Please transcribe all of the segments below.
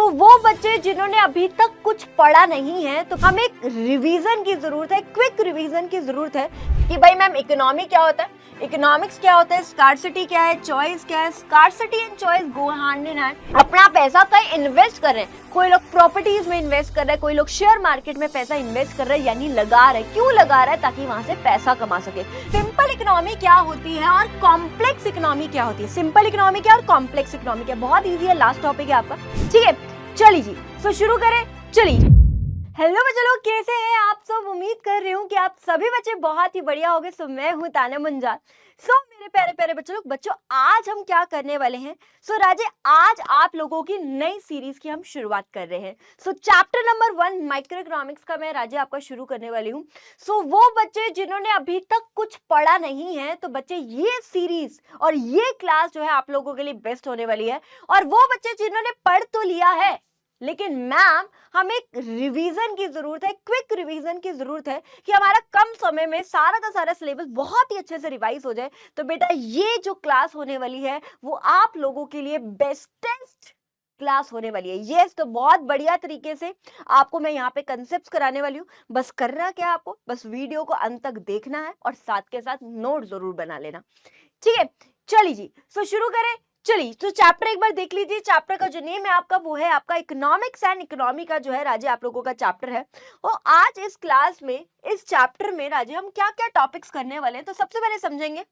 वो बच्चे जिन्होंने अभी तक कुछ पढ़ा नहीं है, तो हमें एक रिवीजन की जरूरत है, क्विक रिवीजन की जरूरत है कि भाई मैम इकोनॉमी क्या होता है, इकोनॉमिक्स क्या होता है, स्कार्सिटी क्या है, चॉइस क्या है। Scarcity and choice go hand in hand. अपना पैसा कहीं इन्वेस्ट कर रहे हैं, कोई लोग प्रॉपर्टीज में इन्वेस्ट कर रहे हैं, कोई लोग शेयर मार्केट में पैसा इन्वेस्ट कर रहे हैं, यानी लगा रहे हैं। क्यों लगा रहा है? ताकि वहां से पैसा कमा सके। सिंपल इकोनॉमी क्या होती है और कॉम्प्लेक्स इकोनॉमी क्या होती है? सिंपल इकोनॉमी क्या और कॉम्प्लेक्स इकोनॉमी क्या? बहुत ईजी है, लास्ट टॉपिक है आपका, ठीक है। चलिए जी, तो शुरू करें, चलिए। हेलो बच्चे लोग, कैसे हैं आप सब? उम्मीद कर रही हूँ कि आप सभी बच्चे बहुत ही बढ़िया होंगे। सो मैं हूँ तान्या मुंजाल। सो मेरे प्यारे प्यारे बच्चों आज हम क्या करने वाले हैं? सो राजे, आज आप लोगों की नई सीरीज की हम शुरुआत कर रहे हैं। सो चैप्टर नंबर 1 माइक्रो इकोनॉमिक्स का मैं राजे आपका शुरू करने वाली हूँ। सो वो बच्चे जिन्होंने अभी तक कुछ पढ़ा नहीं है, तो बच्चे ये सीरीज और ये क्लास जो है आप लोगों के लिए बेस्ट होने वाली है। और वो बच्चे जिन्होंने पढ़ तो लिया है, लेकिन मैम हमें एक रिवीजन की जरूरत है, क्विक रिवीजन की जरूरत है कि हमारा कम समय में सारा का सारा सिलेबस बहुत ही अच्छे से रिवाइज हो जाए। तो बेटा ये जो क्लास होने वाली है वो आप लोगों के लिए बेस्टेस्ट क्लास होने वाली है। यस, तो बहुत बढ़िया तरीके से आपको मैं यहाँ पे कंसेप्ट कराने वाली हूँ। बस करना क्या आपको, बस वीडियो को अंत तक देखना है और साथ के साथ नोट जरूर बना लेना, ठीक है। चलिए जी, सो शुरू करें। चलिए, तो चैप्टर एक बार देख लीजिए। चैप्टर का जो नेम है आपका वो है आपका इकोनॉमिक्स एंड इकोनॉमी का जो है राजे आप लोगों का चैप्टर है। और आज इस क्लास में, इस चैप्टर में राजे हम क्या क्या टॉपिक्स करने वाले हैं, तो सबसे पहले समझेंगे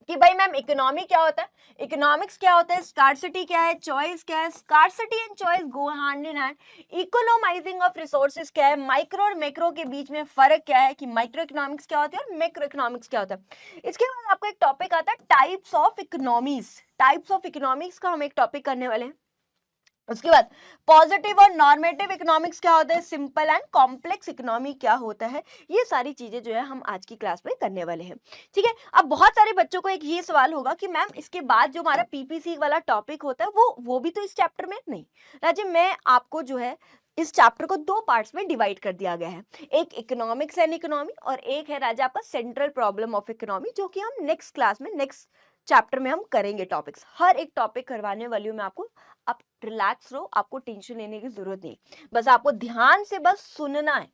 कि भाई मैम इकोनॉमी क्या होता है, इकोनॉमिक्स क्या होता है, स्कार्सिटी क्या है, चॉइस क्या है। Scarcity and choice go hand in hand. Economising of resources क्या है, माइक्रो और मैक्रो के बीच में फर्क क्या है, कि माइक्रो इकोनॉमिक्स क्या होता है और मैक्रो इकोनॉमिक्स क्या होता है। इसके बाद आपका एक टॉपिक आता है types of economies. Types of economics का हम एक टॉपिक करने वाले हैं। उसके बाद पॉजिटिव और नॉर्मेटिव इकोनॉमिक्स क्या होता है, सिंपल एंड कॉम्प्लेक्स इकोनॉमी क्या होता है। ये सारी चीजें जो है हम आज की क्लास में करने वाले हैं, ठीक है। अब बहुत सारे बच्चों को एक ये सवाल होगा कि मैम इसके बाद जो हमारा पीपीसी वाला टॉपिक होता है वो भी तो इस चैप्टर में नहीं। राजीव, मैं आपको जो है इस चैप्टर को दो पार्ट्स में डिवाइड कर दिया गया है। एक इकोनॉमिक्स एंड इकोनॉमी और एक है राजा आपका सेंट्रल प्रॉब्लम ऑफ इकोनॉमी, जो कि हम नेक्स्ट क्लास में, नेक्स्ट चैप्टर में हम करेंगे टॉपिक्स। हर एक टॉपिक करवाने वाली हूँ मैं आपको। आप रिलैक्स रहो, आपको टेंशन लेने की जरूरत नहीं, बस आपको ध्यान से बस सुनना है,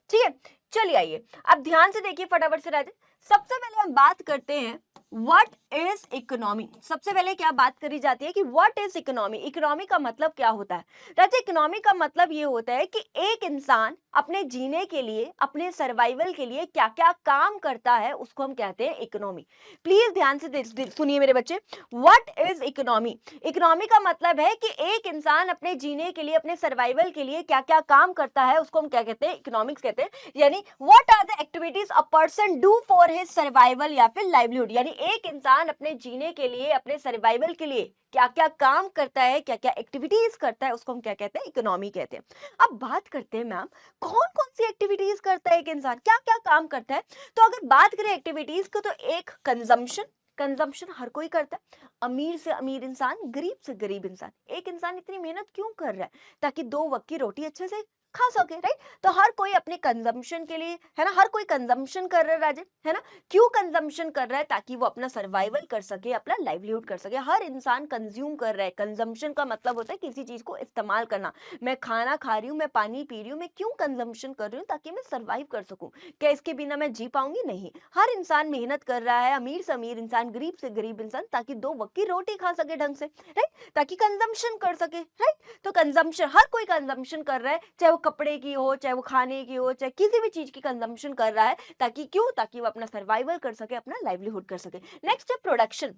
ठीक है। चलिए आइए, अब ध्यान से देखिए फटाफट से राजे। सबसे पहले हम बात करते हैं व्हाट इज इकोनॉमी। सबसे पहले क्या बात करी जाती है कि व्हाट इज इकोनॉमी। इकोनॉमी का मतलब क्या होता है राजे? इकोनॉमी का मतलब ये होता है कि एक इंसान अपने जीने के लिए, अपने सर्वाइवल के लिए क्या क्या काम करता है, उसको हम कहते हैं इकोनॉमी। प्लीज ध्यान से सुनिए मेरे बच्चे, व्हाट इज इकोनॉमी। इकोनॉमी का मतलब है कि एक इंसान अपने जीने के लिए, अपने सर्वाइवल के लिए क्या क्या काम करता है, उसको हम क्या कहते हैं, इकोनॉमिक्स कहते हैं। यानी what are the activities a person do for his survival या फिर लाइवलीहुड। यानी एक इंसान अपने जीने के लिए, अपने सर्वाइवल के लिए क्या क्या काम करता है, क्या क्या एक्टिविटीज करता है, उसको हम क्या कहते हैं, इकोनॉमी कहते हैं। अब बात करते हैं मैम कौन कौन सी एक्टिविटीज करता है एक इंसान, क्या क्या काम करता है। तो अगर बात करें एक्टिविटीज को, तो एक कंजम्पशन, कंजम्पशन हर कोई करता है। अमीर से अमीर इंसान, गरीब से गरीब इंसान। एक इंसान इतनी मेहनत क्यों कर रहा है? ताकि दो वक्त की रोटी अच्छे से खा सके, राइट। तो हर कोई अपने कंजम्पशन के लिए, है ना, हर कोई कंजम्पशन कर रहा है राजे, है ना। क्यों कंजम्पशन कर रहा है? ताकि वो अपना सर्वाइवल कर सके, अपना लाइवलीहुड कर सके। हर इंसान कंज्यूम कर रहा है। कंजम्पशन का मतलब होता है किसी चीज को इस्तेमाल करना। मैं खाना खा रही हूँ, मैं पानी पी रही हूँ, मैं क्यों कंजम्पशन कर रही हूँ? ताकि मैं सर्वाइव कर सकूं। क्या इसके बिना मैं जी पाऊंगी? नहीं। हर इंसान मेहनत कर रहा है, अमीर से अमीर इंसान, गरीब से गरीब इंसान, ताकि दो वक्त की रोटी खा सके ढंग से, राइट, ताकि कंजम्पशन कर सके, राइट। तो कंजम्पशन, हर कोई कंजम्पशन कर रहा है, चाहे वो कपड़े की हो, चाहे वो खाने की हो, चाहे किसी भी चीज की कंजम्पशन कर रहा है। ताकि क्यों? ताकि वो अपना सर्वाइवल कर सके, अपना लाइवलीहुड कर सके। नेक्स्ट है production.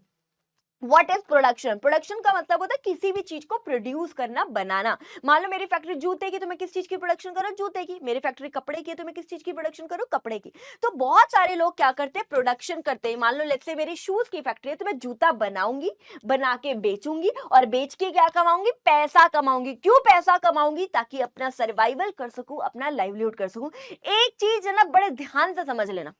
What is production? Production का मतलब होता है किसी भी चीज को प्रोड्यूस करना, बनाना। मान लो मेरी फैक्ट्री जूते की, तो मैं किस चीज की प्रोडक्शन कर रहा हूँ? जूते की। मेरी फैक्ट्री कपड़े की है, तो मैं किस चीज की प्रोडक्शन कर रहा हूँ? कपड़े की। तो बहुत सारे लोग क्या करते हैं, प्रोडक्शन करते हैं। मान लो लेट्स से मेरी शूज की फैक्ट्री है, तो मैं जूता बनाऊंगी, बना के बेचूंगी, और बेच के क्या कमाऊंगी? पैसा कमाऊंगी। क्यों पैसा कमाऊंगी? ताकि अपना सर्वाइवल कर सकूं, अपना लाइवलीहुड कर सकूं। एक चीज है ना, बड़े ध्यान से समझ लेना,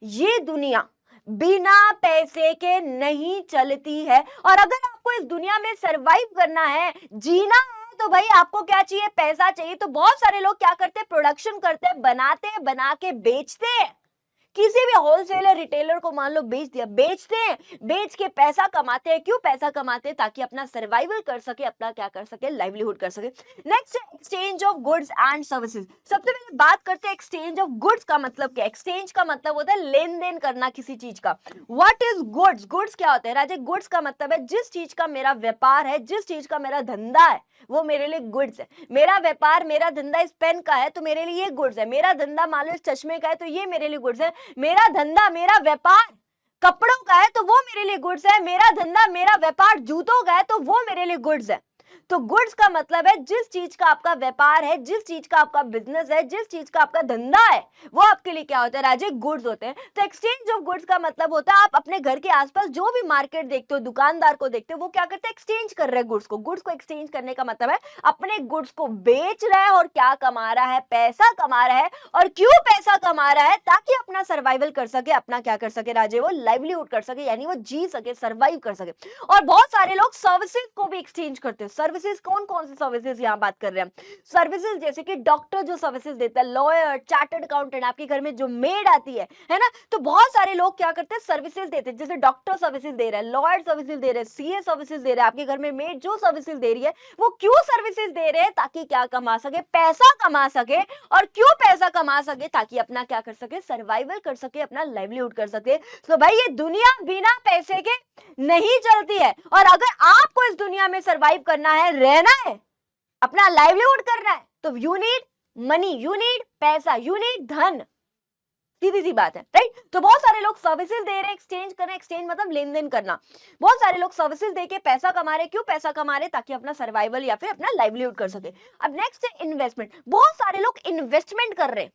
ये दुनिया बिना पैसे के नहीं चलती है। और अगर आपको इस दुनिया में सरवाइव करना है, जीना है, तो भाई आपको क्या चाहिए? पैसा चाहिए। तो बहुत सारे लोग क्या करते हैं, प्रोडक्शन करते हैं, बनाते हैं, बना के बेचते हैं। किसी भी होलसेलर रिटेलर को मान लो बेच दिया, बेचते हैं, बेच के पैसा कमाते हैं। क्यों पैसा कमाते हैं? ताकि अपना सर्वाइवल कर सके, अपना क्या कर सके, लाइवलीहुड कर सके। नेक्स्ट है exchange of goods and services. सबसे पहले बात करते हैं एक्सचेंज ऑफ गुड्स का मतलब क्या। एक्सचेंज का मतलब होता है लेन देन करना किसी चीज का। What is goods? गुड्स क्या होता है राजे? गुड्स का मतलब है जिस चीज का मेरा व्यापार है, जिस चीज का मेरा धंधा है, वो मेरे लिए गुड्स है। मेरा व्यापार, मेरा धंधा इस पेन का है तो मेरे लिए ये गुड्स है। मेरा धंधा मान लो इस चश्मे का है तो ये मेरे लिए गुड्स है। मेरा धंधा, मेरा व्यापार कपड़ों का है तो वो मेरे लिए गुड्स है। मेरा धंधा, मेरा व्यापार जूतों का है तो वो मेरे लिए गुड्स है। तो गुड्स का मतलब है जिस चीज का आपका व्यापार है, जिस चीज का आपका बिजनेस है, जिस चीज का आपका धंधा है, वो आपके लिए क्या होता है राजे? गुड्स होते हैं। तो एक्सचेंज ऑफ गुड्स का मतलब होता है आप अपने घर के आसपास जो भी मार्केट देखते हो, दुकानदार को देखते हो, वो क्या करते हैं? एक्सचेंज कर रहे हैं गुड्स को। गुड्स को एक्सचेंज करने का मतलब है अपने गुड्स को बेच रहा है और क्या कमा रहा है? पैसा कमा रहा है। और क्यों पैसा कमा रहा है? ताकि अपना सर्वाइवल कर सके, अपना क्या कर सके राजे? वो लाइवलीहुड कर सके, यानी वो जी सके, सर्वाइव कर सके। और बहुत सारे लोग सर्विसेज को भी एक्सचेंज करते हैं। सर्विसेज कौन कौन सी सर्विसेज यहां बात कर रहे हैं? सर्विसेज जैसे कि डॉक्टर जो सर्विसेज देता है, लॉयर, चार्टर्ड अकाउंटेंट, आपके घर में जो मेड आती है ना, तो बहुत सारे लोग क्या करते हैं? सर्विसेज देते हैं। जैसे डॉक्टर सर्विसेज दे रहा है, लॉयर सर्विसेज दे रहे हैं, सीए सर्विसेज दे रहा है। आपके घर में मेड जो सर्विसेज दे रही है, वो क्यों सर्विसेज दे रहे हैं? ताकि क्या कमा सके? पैसा कमा सके। और क्यों पैसा कमा सके? ताकि अपना क्या कर सके? सर्वाइवल कर सके, अपना लाइवलीहुड कर सके। तो भाई ये दुनिया बिना पैसे के नहीं चलती है। और अगर आपको इस दुनिया में सर्वाइव करना है, रहना है, अपना लाइवलीहुड करना है, तो you need money, you need पैसा, यू नीड धन। सीधी सी बात है, राइट? तो बहुत सारे लोग सर्विसेज दे रहे हैं, एक्सचेंज कर रहे हैं। एक्सचेंज मतलब लेन देन करना। बहुत सारे लोग सर्विसेज देके पैसा कमा रहे हैं। क्यों पैसा कमा रहे हैं? ताकि अपना सर्वाइवल या फिर अपना लाइवलीहुड कर सके। अब नेक्स्ट है इन्वेस्टमेंट। बहुत सारे लोग इन्वेस्टमेंट कर रहे हैं,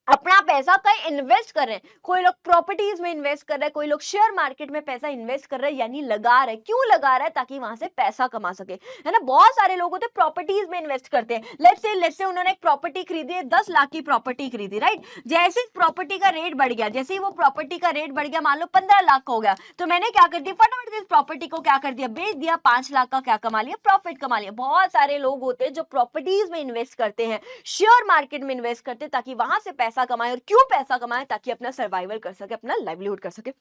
अपना पैसा कहीं इन्वेस्ट कर रहे हैं। कोई लोग प्रॉपर्टीज में इन्वेस्ट कर रहे हैं, कोई लोग शेयर मार्केट में पैसा इन्वेस्ट कर रहे हैं, यानी लगा रहे हैं। क्यों लगा रहा है? ताकि वहां से पैसा कमा सके, है ना। बहुत सारे लोग होते हैं प्रॉपर्टीज में इन्वेस्ट करते हैं। लेट्स से उन्होंने एक प्रॉपर्टी खरीदी है, 10 लाख की प्रॉपर्टी खरीदी, राइट। जैसे प्रॉपर्टी का रेट बढ़ गया, जैसे ही वो प्रॉपर्टी का रेट बढ़ गया, मान लो 15 लाख का हो गया, तो मैंने क्या कर दिया? फटाफट से इस प्रॉपर्टी को क्या कर दिया? बेच दिया। 5 लाख का क्या कमा लिया? प्रॉफिट कमा लिया। बहुत सारे लोग होते हैं जो प्रॉपर्टीज में इन्वेस्ट करते हैं, शेयर मार्केट में इन्वेस्ट करते हैं, ताकि वहां से पैसा कमाए। और क्यों पैसा कमाए? ताकि अपना सर्वाइवल कर सके, अपना लाइवलीहुड कर सके।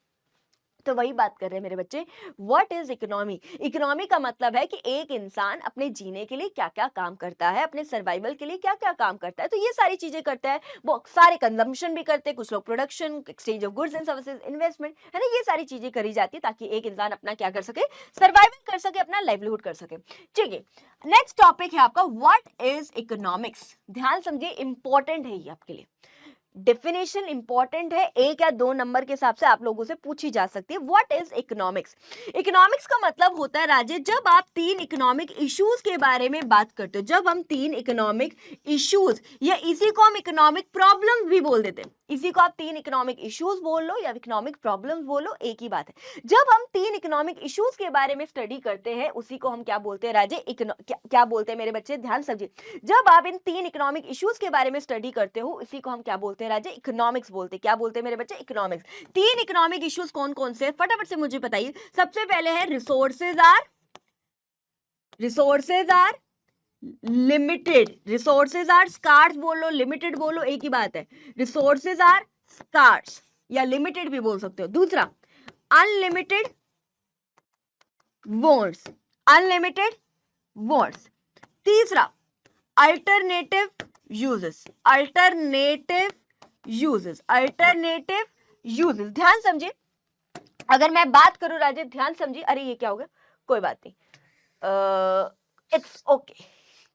तो वही बात कर रहे हैं मेरे बच्चे, व्हाट इज इकोनॉमी। इकोनॉमी का मतलब है कि एक इंसान अपने जीने के लिए क्या क्या काम करता है, अपने सर्वाइवल के लिए क्या क्या काम करता है। तो ये सारी चीजें करता है, वो सारे कंजम्पशन भी करते हैं, कुछ लोग production, exchange of goods and services, investment, है ना। ये सारी चीजें करी जाती है ताकि एक इंसान अपना क्या कर सके? सर्वाइवल कर सके, अपना लाइवलीहुड कर सके। ठीक है, नेक्स्ट टॉपिक है आपका व्हाट इज इकोनॉमिक्स। ध्यान समझिए, इंपॉर्टेंट है ये आपके लिए। डेफिनेशन इंपॉर्टेंट है, 1 या 2 नंबर के हिसाब से आप लोगों से पूछी जा सकती है। What is economics? इकोनॉमिक्स का मतलब होता है राजे, जब आप 3 इकोनॉमिक इश्यूज के बारे में बात करते हो, जब हम 3 इकोनॉमिक इश्यूज, या इसी को हम इकोनॉमिक प्रॉब्लम भी बोल देते हैं, इसी को आप 3 इकोनॉमिक इश्यूज बोल लो या इकोनॉमिक प्रॉब्लम्स बोलो, एक ही बात है। जब हम 3 इकोनॉमिक इश्यूज के बारे में स्टडी करते हैं, उसी को हम क्या बोलते हैं राजे? क्या बोलते हैं मेरे बच्चे? ध्यान समझिए, जब आप इन 3 इकोनॉमिक इश्यूज के बारे में स्टडी करते हो, इसी को हम क्या बोलते हैं राजे? इकोनॉमिक्स बोलते हैं। क्या बोलते हैं मेरे बच्चे? इकोनॉमिक्स। 3 इकोनॉमिक इश्यूज कौन कौन से हैं? फटाफट से मुझे बताइए। सबसे पहले है resources are limited, resources are scarce बोलो, लिमिटेड बोलो, एक ही बात है। रिसोर्सेज आर स्कार्स या लिमिटेड भी बोल सकते हो। दूसरा, अनलिमिटेड वॉन्ट्स, अनलिमिटेड वॉन्ट्स। तीसरा, अल्टरनेटिव यूजेस, अल्टरनेटिव यूजेस। ध्यान समझिए, अगर मैं बात करूं राजे, ध्यान समझिए। अरे ये क्या हो गया? कोई बात नहीं, इट्स ओके,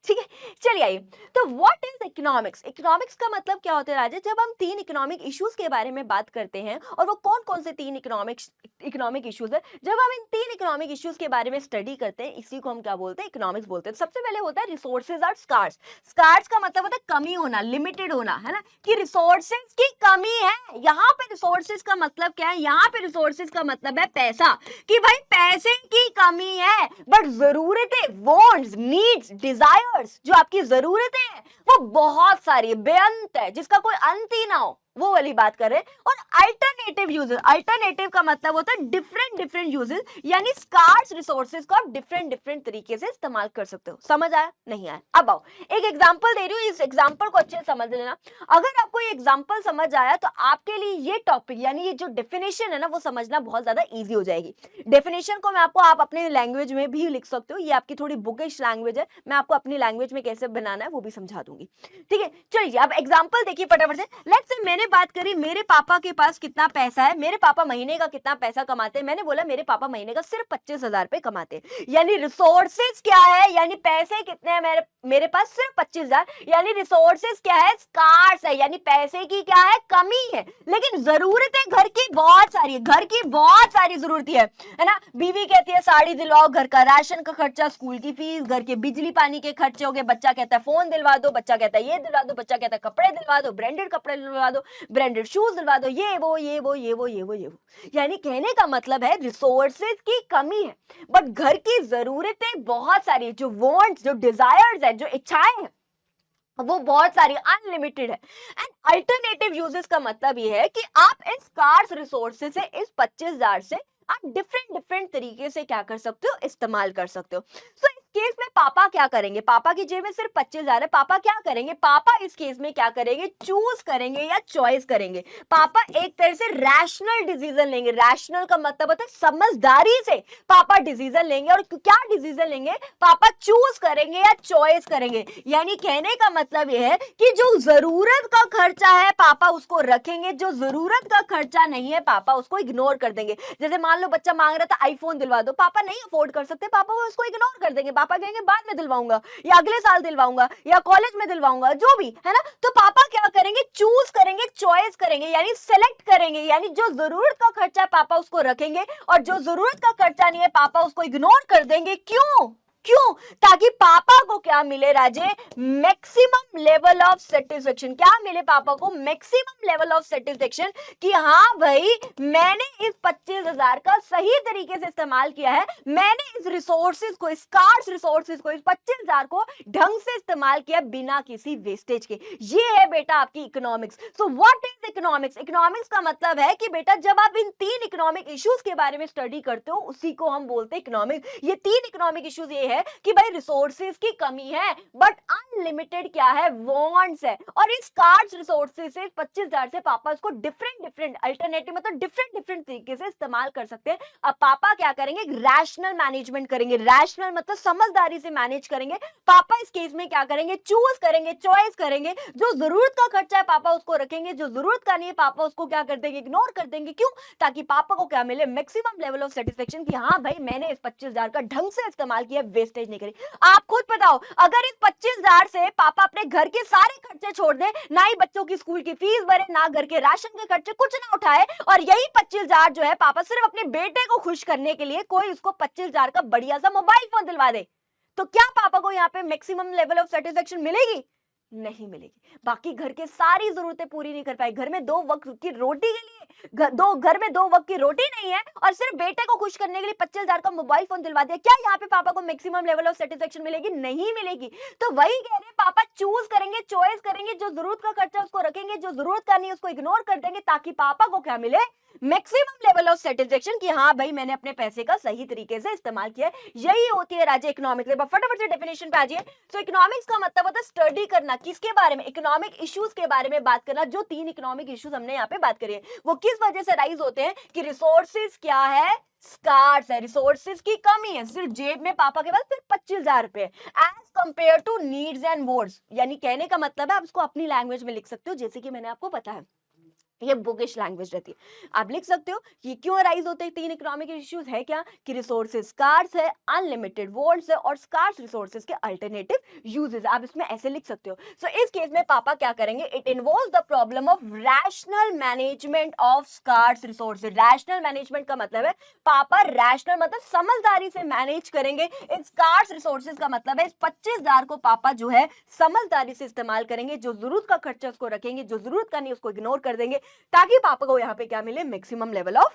ठीक है। चलिए आइए, तो व्हाट इज इकोनॉमिक्स? इकोनॉमिक्स का मतलब क्या होता है राजे? जब हम 3 इकोनॉमिक इश्यूज के बारे में बात करते हैं, और वो कौन कौन से 3 इकोनॉमिक इश्यूज है, जब हम इन 3 इकोनॉमिक इश्यूज के बारे में स्टडी करते हैं, इसी को हम क्या बोलते हैं? इकोनॉमिक्स बोलते हैं। सबसे पहले होता है रिसोर्सेज और स्कार्स। स्कार्स का मतलब होता है कमी होना, लिमिटेड होना, है ना, कि रिसोर्सेज की कमी है। यहाँ पे रिसोर्सेज का मतलब क्या है? यहाँ पे रिसोर्सेज का मतलब है पैसा, कि भाई पैसे की कमी है, बट जरूरतें, वांट्स, नीड्स, डिजायर, जो आपकी जरूरतें हैं वो बहुत सारी, बेअंत है, जिसका कोई अंत ही ना हो। वो वाली बात कर रहे हैं। और अल्टरनेटिव यूजेस, अल्टरनेटिव का मतलब होता है डिफरेंट डिफरेंट यूजेस, यानी स्कार्स रिसोर्सेज को आप डिफरेंट डिफरेंट तरीके से इस्तेमाल कर सकते हो। समझ आया? नहीं आया? अब आओ एक एग्जांपल दे रही हूँ, इस एग्जांपल को अच्छे से समझ लेना। अगर आपको ये एग्जांपल समझ आया तो आपके लिए ये टॉपिक यानी ये जो डेफिनेशन है ना वो समझना बहुत ज्यादा इजी हो जाएगी। डेफिनेशन को मैं आपको आप अपने लैंग्वेज में भी लिख सकते हो, ये आपकी थोड़ी बुकिश लैंग्वेज है, मैं आपको अपनी लैंग्वेज में कैसे बनाना है वो भी समझा दूंगी। ठीक है, चलिए अब एग्जांपल देखिए फटाफट से। लेट्स से मैंने बात करी मेरे पापा के पास कितना पैसा है, मेरे पापा महीने का कितना पैसा कमाते हैं। मैंने बोला मेरे पापा महीने का सिर्फ 25,000 रुपए कमाते हैं, यानी रिसोर्सेज क्या है, यानी पैसे कितने हैं मेरे पास सिर्फ 25,000, यानी रिसोर्सेज क्या है, स्कार्स है, यानी पैसे की क्या है, कमी है। लेकिन जरूरतें घर की बहुत सारी है, घर की बहुत सारी जरूरत है ना। बीवी कहती है साड़ी दिलवाओ, घर का राशन का खर्चा, स्कूल की फीस, घर के बिजली पानी के खर्चे हो गए, बच्चा कहता है फोन दिलवा दो, बच्चा कहता है ये दिलवा दो, बच्चा कहता है कपड़े दिलवा दो, ब्रांडेड कपड़े दिलवा दो, ब्रांडेड शूज दिलवा दो, ये वो ये वो ये वो ये वो ये वो। यानी कहने का मतलब है रिसोर्सेज की कमी है, बट घर की जरूरतें बहुत सारी, जो वांट्स, जो डिजायर्स है, जो इच्छाएं हैं वो बहुत सारी, अनलिमिटेड है। एंड अल्टरनेटिव यूजेस का मतलब ये है कि आप इस स्कार्स रिसोर्सेज से, इस 25,000 से आप डिफरेंट डिफरेंट तरीके से क्या कर सकते हो, इस्तेमाल कर सकते हो। सो इस केस में पापा क्या करेंगे, पापा की जेब में सिर्फ 25,000 है, पापा क्या करेंगे, पापा इस केस में क्या करेंगे, चूज करेंगे या चॉइस करेंगे। पापा एक तरह से रैशनल डिसीजन लेंगे, रैशनल का मतलब होता है समझदारी से पापा डिसीजन लेंगे। और क्या डिसीजन लेंगे, पापा चूज करेंगे या चॉइस करेंगे। यानी कहने का मतलब यह है कि जो जरूरत का खर्चा है पापा उसको रखेंगे, जो जरूरत का खर्चा नहीं है पापा उसको इग्नोर कर देंगे। जैसे मान लो बच्चा मांग रहा था आईफोन दिलवा दो, पापा नहीं अफोर्ड कर सकते, पापा वो उसको इग्नोर कर देंगे, पापा कहेंगे बाद में दिलवाऊंगा या अगले साल दिलवाऊंगा या कॉलेज में दिलवाऊंगा, जो भी है ना। तो पापा क्या करेंगे, चूज करेंगे, चॉइस करेंगे, यानी सेलेक्ट करेंगे। यानी जो जरूरत का खर्चा है पापा उसको रखेंगे और जो जरूरत का खर्चा नहीं है पापा उसको इग्नोर कर देंगे। क्यों? क्यों? ताकि पापा को क्या मिले राजे, मैक्सिमम लेवल ऑफ सेटिस्फेक्शन। क्या मिले पापा को, मैक्सिमम लेवल ऑफ सेटिस्फेक्शन, कि हाँ भाई मैंने इस 25,000 का सही तरीके से इस्तेमाल किया है, मैंने इस रिसोर्सेज को, स्कार्स रिसोर्सेज को, इस 25,000 को ढंग से इस्तेमाल किया बिना किसी वेस्टेज के। ये है बेटा आपकी economics. So what is economics? Economics का मतलब है कि बेटा जब आप इन 3 इकोनॉमिक इश्यूज के बारे में स्टडी करते हो उसी को हम बोलते हैं इकोनॉमिक्स। ये 3 इकोनॉमिक इश्यूज ये है कि भाई रिसोर्सेज की कमी है बट अनलिमिटेड क्या है, वांट्स है। और इस कार्ड्स रिसोर्सेज से 25,000 से पापा इसको डिफरेंट डिफरेंट अल्टरनेटिव मतलब डिफरेंट डिफरेंट तरीके से इस्तेमाल कर सकते हैं। अब पापा क्या करेंगे, रैशनल मैनेजमेंट करेंगे। रैशनल मतलब समझदारी से मैनेज करेंगे। पापा इस केस में क्या करेंगे, चूज करेंगे, चॉइस करेंगे। जो जरूरत का खर्चा है पापा उसको रखेंगे, जो जरूरत का नहीं है पापा उसको क्या कर देंगे, इग्नोर कर देंगे। क्यों? ताकि पापा को क्या मिले, मैक्सिमम लेवल ऑफ सेटिस्फेक्शन, कि हाँ भाई मैंने इस 25,000 का ढंग से इस्तेमाल किया, वेस्टेज नहीं करी। आप खुद बताओ, अगर इस 25,000 से पापा अपने घर के सारे खर्चे छोड़ दे, ना ही बच्चों की स्कूल की फीस भरे, ना घर के राशन के खर्चे, कुछ ना उठाए, और यही 25,000 जो है पापा सिर्फ अपने बेटे को खुश करने के लिए कोई उसको 25,000 का बढ़िया सा मोबाइल फोन दिलवा दे, तो क्या पापा को यहाँ पे मैक्सिमम लेवल ऑफ सेटिस्फेक्शन मिलेगी? नहीं मिलेगी। बाकी घर के सारी जरूरतें पूरी नहीं कर पाए, घर में 2 वक्त की रोटी के लिए घर में 2 वक्त की रोटी नहीं है और सिर्फ बेटे को खुश करने के लिए 25,000 का मोबाइल फोन दिलवा दिया, क्या यहाँ पे पापा को मैक्सिमम लेवल ऑफ सेटिस्फेक्शन मिलेगी? नहीं मिलेगी। तो वही कह रहे हैं, पापा चूज करेंगे, चॉइस करेंगे, जो जरूरत का खर्चा उसको रखेंगे, जो जरूरत का नहीं उसको इग्नोर कर देंगे, ताकि पापा को क्या मिले, मैक्सिमम लेवल ऑफ सेटिस्फेक्शन, कि हाँ भाई मैंने अपने पैसे का सही तरीके से इस्तेमाल किया। यही होती है राजे इकोनॉमिक्स। फटाफट से डेफिनेशन पे आ जाइए। तो इकोनॉमिक्स का मतलब होता है स्टडी करना, किसके बारे में, इकोनॉमिक इश्यूज के बारे में बात करना। जो 3 इकोनॉमिक इश्यूज हमने यहाँ पे बात करी है वो किस वजह से राइज होते हैं, कि रिसोर्सेज क्या है, स्कार्स है, रिसोर्सेज की कमी है, सिर्फ जेब में पापा के पास सिर्फ 25,000 रुपए as compare to needs and wants. यानी कहने का मतलब है आप इसको अपनी लैंग्वेज में लिख सकते हो, जैसे कि मैंने आपको बताया ये बुकिश लैंग्वेज रहती है। आप लिख सकते हो ये क्यों अराइज होते हैं 3 इकोनॉमिक इश्यूज है क्या, कि रिसोर्सेज स्कार्स है, अनलिमिटेड वांट्स है, और स्कार्स रिसोर्सेज के अल्टरनेटिव यूजेस। आप इसमें ऐसे लिख सकते हो। सो इस केस में पापा क्या करेंगे, it involves the problem of rational management of scarce resources. Rational management का मतलब है पापा रैशनल मतलब समझदारी से मैनेज करेंगे इस स्कार्स रिसोर्सेज का मतलब है इस 25,000 को पापा जो है समझदारी से इस्तेमाल करेंगे, जो जरूरत का खर्चा उसको रखेंगे, जो जरूरत का नहीं उसको इग्नोर कर देंगे, ताकि पापा को यहाँ पे क्या मिले, मैक्सिमम लेवल ऑफ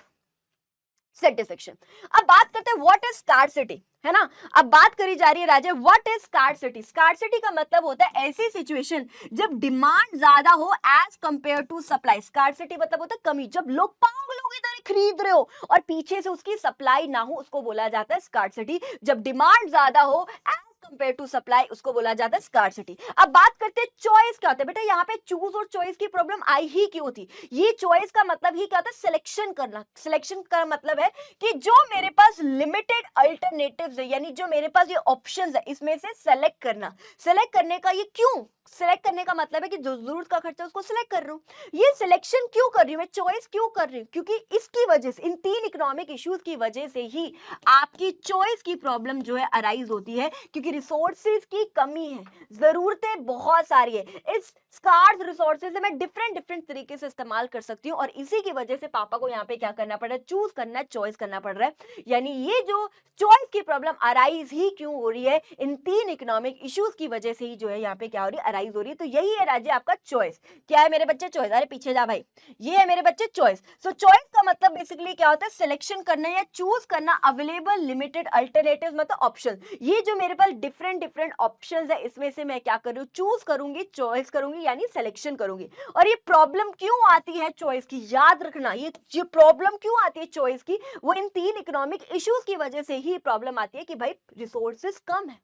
सेटिस्फेक्शन। अब बात करते हैं व्हाट इज स्कार्सिटी, है ना। अब बात करी जा रही है राजे, व्हाट इज स्कार्सिटी। स्कार्सिटी का मतलब होता है ऐसी सिचुएशन जब डिमांड ज्यादा हो as compare to supply. Scarcity मतलब होता है कमी, जब लोग पागलों की तरह खरीद रहे हो और पीछे से उसकी सप्लाई ना हो, उसको बोला जाता है स्कार्सिटी। जब डिमांड ज्यादा हो एज कंपेयर टू सप्लाई, उसको बोला जाता है स्कार्सिटी। अब बात करते हैं चॉइस क्या होता है। बेटा यहाँ पे चूज और चॉइस की प्रॉब्लम आई ही क्यों थी। ये चॉइस का मतलब ही क्या होता है, सिलेक्शन करना। सिलेक्शन का मतलब है कि जो मेरे पास लिमिटेड अल्टरनेटिव्स है, यानी जो मेरे पास ये ऑप्शंस है, इसमें से सेलेक्ट करना। सेलेक्ट करने का ये क्यों, सेलेक्ट करने का मतलब है कि जो जरूरत का खर्चा उसको सिलेक्ट कर रहा हूँ। ये सिलेक्शन क्यों कर रही हूँ मैं, चॉइस क्यों कर रही हूँ, क्योंकि इसकी वजह से, इन 3 इकोनॉमिक इश्यूज की वजह से ही आपकी चॉइस की प्रॉब्लम जो है अराइज होती है। क्योंकि रिसोर्सेज की कमी है, जरूरतें बहुत सारी है, इस स्कार्स रिसोर्सेज मैं डिफरेंट डिफरेंट तरीके से इस्तेमाल कर सकती हूँ। और इसी की वजह से पापा को यहाँ पे क्या करना पड़ रहा है, चूज करना है, चॉइस करना पड़ रहा है। यानी ये जो चॉइस की प्रॉब्लम अराइज ही क्यों हो रही है, इन 3 इकोनॉमिक इश्यूज की वजह से ही जो है यहाँ पे क्या हो रही है, अराइज हो रही है। तो यही है राज्य आपका चॉइस। क्या है मेरे बच्चे, चॉइस। अरे पीछे जा भाई, ये है मेरे बच्चे चॉइस। सो चॉइस का मतलब बेसिकली क्या होता है, सिलेक्शन करना या चूज करना अवेलेबल लिमिटेड अल्टरनेटिव्स, मतलब ऑप्शन। ये जो मेरे पास डिफरेंट डिफरेंट ऑप्शंस है, इसमें से मैं क्या करूँ, चूज करूंगी, चॉइस करूंगी, यानी सिलेक्शन करूंगी। और ये प्रॉब्लम क्यों आती है चॉइस की, याद रखना, ये प्रॉब्लम क्यों आती है चॉइस की, वो इन 3 इकोनॉमिक इश्यूज की वजह से ही प्रॉब्लम आती है कि भाई रिसोर्सेज कम है,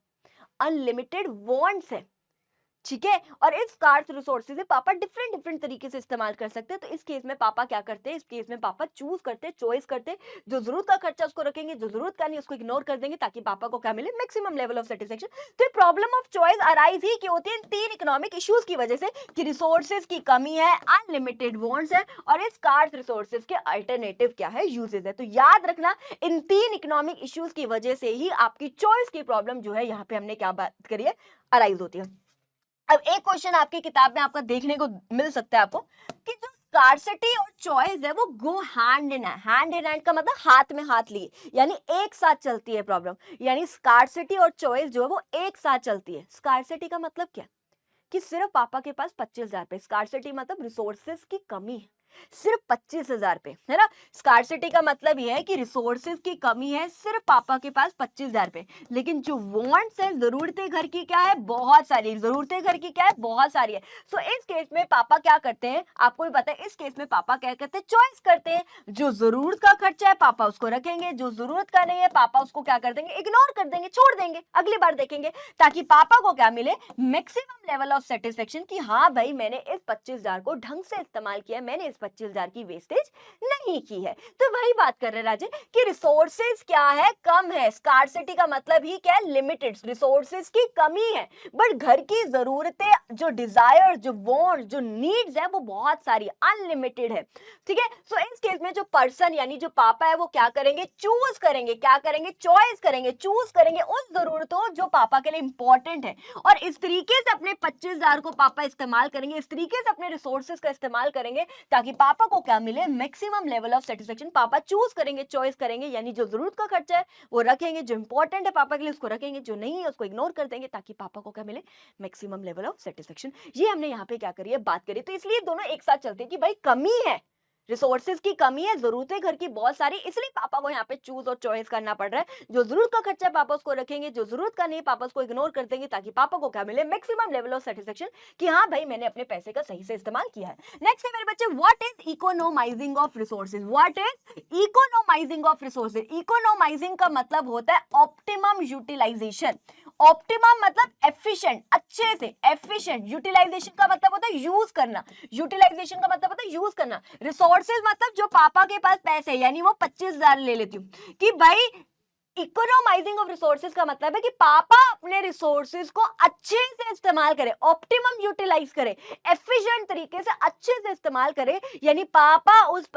अनलिमिटेड वांट्स है, ठीक है। और इस कार्स रिसोर्सेज पापा डिफरेंट डिफरेंट तरीके से इस्तेमाल कर सकते हैं। तो इस केस में पापा क्या करते हैं, इस केस में पापा चूज करते, चॉइस करते, जो जरूरत का खर्चा उसको रखेंगे, जो जरूरत का नहीं उसको इग्नोर कर देंगे, ताकि पापा को क्या मिले, मैक्सिमम लेवल ऑफ सेटिस्फेक्शन। तो प्रॉब्लम ऑफ चॉइस अराइज ही क्यों होती है, इन 3 इकोनॉमिक इश्यूज की वजह से, कि रिसोर्सेज की कमी है, अनलिमिटेड वांट्स है, और इस कार्स रिसोर्सेज के अल्टरनेटिव क्या है, यूजेज है। तो याद रखना, इन 3 इकोनॉमिक इश्यूज की वजह से ही आपकी चॉइस की प्रॉब्लम जो है, यहाँ पे हमने क्या बात करी है, अराइज होती है। अब एक क्वेश्चन आपकी किताब में आपका देखने को मिल सकता है आपको, कि जो स्कार्सिटी और चॉइस है वो गो hand in hand. Hand in hand का मतलब हाथ में हाथ लिए, यानी एक साथ चलती है प्रॉब्लम। यानी स्कार्सिटी और चॉइस जो है वो एक साथ चलती है। स्कार्सिटी का मतलब क्या, कि सिर्फ पापा के पास 25,000 पे। स्कार्सिटी मतलब रिसोर्सेज की कमी है, सिर्फ 25,000 पे, है ना। स्कार्सिटी का मतलब यह है कि रिसोर्सेज की कमी है, सिर्फ पापा के पास 25,000 पे। लेकिन जो वांट्स है, जरूरतें घर की क्या है, बहुत सारी, जरूरतें घर की क्या है, बहुत सारी है। सो इस केस में पापा क्या करते हैं, आपको भी पता है, इस केस में पापा क्या करते हैं, चॉइस करते हैं। जो जरूरत का खर्चा है पापा उसको रखेंगे, जो जरूरत का नहीं है पापा उसको क्या कर देंगे, इग्नोर कर देंगे, छोड़ देंगे, अगली बार देखेंगे, ताकि पापा को क्या मिले, मैक्सिमम लेवल ऑफ सेटिस्फेक्शन, कि हाँ भाई मैंने इस 25,000 को ढंग से इस्तेमाल किया, मैंने इस 25,000 की वेस्टेज नहीं की है। तो वही बात कर रहे हैं राजे, कि रिसोर्सेज क्या है, कम है। स्कार्सिटी का मतलब ही क्या है, लिमिटेड, रिसोर्सेज की कमी है, बट घर की जरूरतें, जो डिजायर, जो वांट, जो नीड्स है, वो बहुत सारी, अनलिमिटेड है, ठीक है। सो इस केस में जो पर्सन यानी जो पापा है, वो क्या करेंगे, चूज करेंगे, क्या करेंगे, चॉइस करेंगे, चूज करेंगे उस जरूरतों जो पापा के लिए इंपॉर्टेंट है। और इस तरीके से अपने 25,000 को पापा इस्तेमाल करेंगे, इस तरीके से अपने रिसोर्सेज का इस्तेमाल करेंगे, ताकि पापा को क्या मिले, मैक्सिमम लेवल ऑफ सेटिस्फेक्शन। पापा चूज करेंगे, चॉइस करेंगे, यानी जो जरूरत का खर्चा है वो रखेंगे, जो इंपॉर्टेंट है पापा के लिए उसको रखेंगे, जो नहीं है उसको इग्नोर कर देंगे, ताकि पापा को क्या मिले, मैक्सिमम लेवल ऑफ सेटिस्फेक्शन। ये हमने यहाँ पे क्या करी है, बात करी। तो इसलिए दोनों एक साथ चलते हैं, कि भाई कमी है, रिसोर्सेज की कमी है, जरूरतें घर की बहुत सारी, इसलिए पापा को यहाँ पे चूज और चॉइस करना पड़ रहा है। जो जरूरत का खर्चा पापा उसको रखेंगे, जो जरूरत का नहीं पापा उसको इग्नोर कर देंगे, ताकि पापा को क्या मिले, मैक्सिमम लेवल ऑफ सेटिस्फेक्शन, कि हाँ भाई मैंने अपने पैसे का सही से इस्तेमाल किया है। नेक्स्ट है मेरे बच्चे, what is economising of resources. What is economising of resources. Economising का मतलब होता है ऑप्टिमम यूटिलाइजेशन। ऑप्टिमम मतलब एफिशिएंट, अच्छे से, एफिशिएंट। यूटिलाइजेशन का मतलब होता है यूज करना, यूटिलाइजेशन का मतलब होता है यूज करना। रिसोर्सेज मतलब जो पापा के पास पैसे, यानी वो 25,000 ले लेती हूँ, कि भाई इकोनोमाइजिंग ऑफ रिसोर्सेज का मतलब है कि पापा अपने रिसोर्सेज को अच्छे से इस्तेमाल करे, ऑप्टिमम यूटिलाइज करे, एफिशिएंट तरीके से अच्छे से इस्तेमाल करे। यानी पापा उस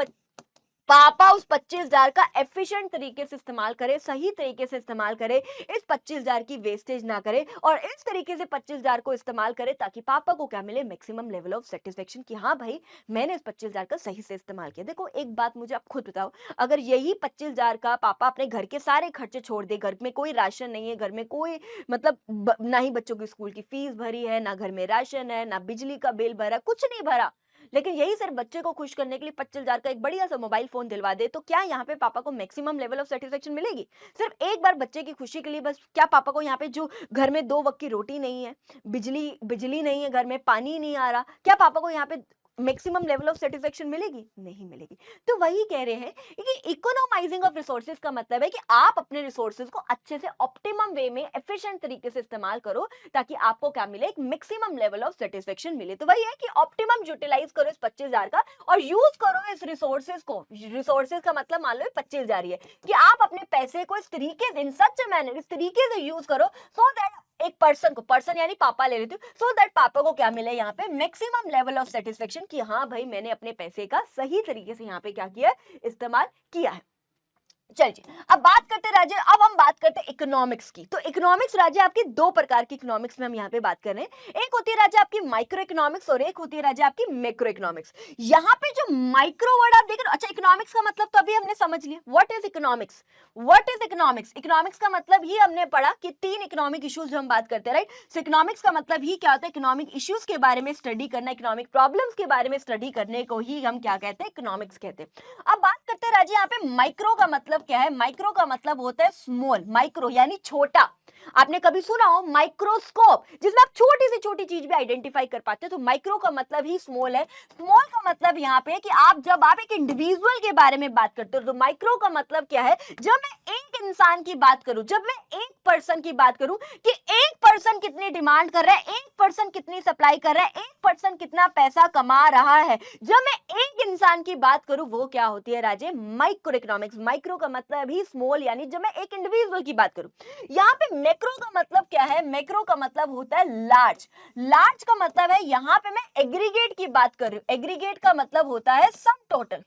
25,000 का एफिशिएंट तरीके से इस्तेमाल करे, सही तरीके से इस्तेमाल करे, इस 25,000 की वेस्टेज ना करे, और इस तरीके से 25,000 को इस्तेमाल करे, ताकि पापा को क्या मिले, मैक्सिमम लेवल ऑफ सेटिस्फेक्शन, कि हाँ भाई मैंने इस 25,000 का सही से इस्तेमाल किया। देखो एक बात मुझे आप खुद बताओ, अगर यही 25,000 का पापा अपने घर के सारे खर्चे छोड़ दे, घर में कोई राशन नहीं है, घर में कोई ना ही बच्चों की स्कूल की फीस भरी है, ना घर में राशन है, ना बिजली का बिल भरा, कुछ नहीं भरा, लेकिन यही सिर्फ बच्चे को खुश करने के लिए 25,000 का एक बढ़िया सा मोबाइल फोन दिलवा दे, तो क्या यहाँ पे पापा को मैक्सिमम लेवल ऑफ सेटिस्फेक्शन मिलेगी? सिर्फ एक बार बच्चे की खुशी के लिए बस, क्या पापा को यहाँ पे जो घर में 2 वक्त की रोटी नहीं है, बिजली बिजली नहीं है, घर में पानी नहीं आ रहा, क्या पापा को यहाँ पे मैक्सिमम लेवल ऑफ सेटिस्फेक्शन मिलेगी? नहीं मिलेगी। तो वही कह रहे हैं कि इकोनोमाइजिंग ऑफ रिसोर्सेज का मतलब है कि आप अपने रिसोर्सेज को अच्छे से ऑप्टिमम वे में एफिशिएंट तरीके से इस्तेमाल करो, ताकि आपको क्या मिले, एक मैक्सिमम लेवल ऑफ सेटिस्फेक्शन मिले। तो वही है कि ऑप्टिमम यूटिलाइज करो इस 25,000 का और यूज करो इस रिसोर्सेज को। रिसोर्सेज का मतलब मान लो 25,000 ही है, कि आप अपने पैसे को इस तरीके से, इन सच मैनर, इस तरीके से यूज करो सो दैट एक पर्सन को, पर्सन यानी पापा ले लेती हूँ, सो दैट पापा को क्या मिले यहाँ पे, मैक्सिमम लेवल ऑफ सेटिस्फेक्शन, कि हाँ भाई मैंने अपने पैसे का सही तरीके से यहाँ पे क्या किया, इस्तेमाल किया है। चलिए अब बात करते राजे, अब हम बात करते हैं इकोनॉमिक्स की। तो इकोनॉमिक्स राजे आपकी 2 प्रकार की इकोनॉमिक्स में हम यहाँ पे बात कर रहे हैं। एक होती है राजे आपकी माइक्रो इकोनॉमिक्स और एक होती है राजे आपकी मैक्रो इकोनॉमिक्स। यहाँ पे जो माइक्रो वर्ड आप देख रहे हो, अच्छा इकोनॉमिक्स का मतलब तो अभी हमने समझ लिया, what is economics, what is economics. Economics का मतलब ही हमने पढ़ा कि 3 इकोनॉमिक इश्यूज जो हम बात करते हैं, राइट। सो इकोनॉमिक्स का मतलब ही क्या होता है, इकोनॉमिक इश्यूज के बारे में स्टडी करना, इकोनॉमिक प्रॉब्लम्स के बारे में स्टडी करने को ही हम क्या कहते हैं, इकोनॉमिक्स कहते हैं। अब बात करते हैं राजे यहाँ पे माइक्रो का मतलब क्या है। माइक्रो का मतलब होता है स्मॉल, माइक्रो यानी छोटा। आपने कभी सुना हो माइक्रोस्कोप, जिसमें आप छोटी से छोटी चीज भी आइडेंटिफाई कर पाते हैं, तो माइक्रो का मतलब ही स्मॉल है। स्मॉल का मतलब यहाँ पे कि जब आप एक इंडिविजुअल के बारे में बात करते हो, तो माइक्रो का मतलब क्या है, जब मैं एक इंसान की बात करूं, जब मैं एक पर्सन की बात करूं कि एक पर्सन कितनी डिमांड कर रहा है, एक पर्सन कितनी सप्लाई कर रहा है, एक पर्सन कितना पैसा कमा रहा है, जब मैं एक इंसान की बात करूं, वो क्या होती है राजे, माइक्रो इकोनॉमिक्स। माइक्रो का मतलब ही स्मॉल, यानी जब मैं एक इंडिविजुअल की बात करूं। यहाँ पे मैक्रो का मतलब क्या है, मैक्रो का मतलब होता है लार्ज। लार्ज का मतलब है यहाँ पे मैं एग्रीगेट की बात कर रही हूं। एग्रीगेट का मतलब होता है सम टोटल।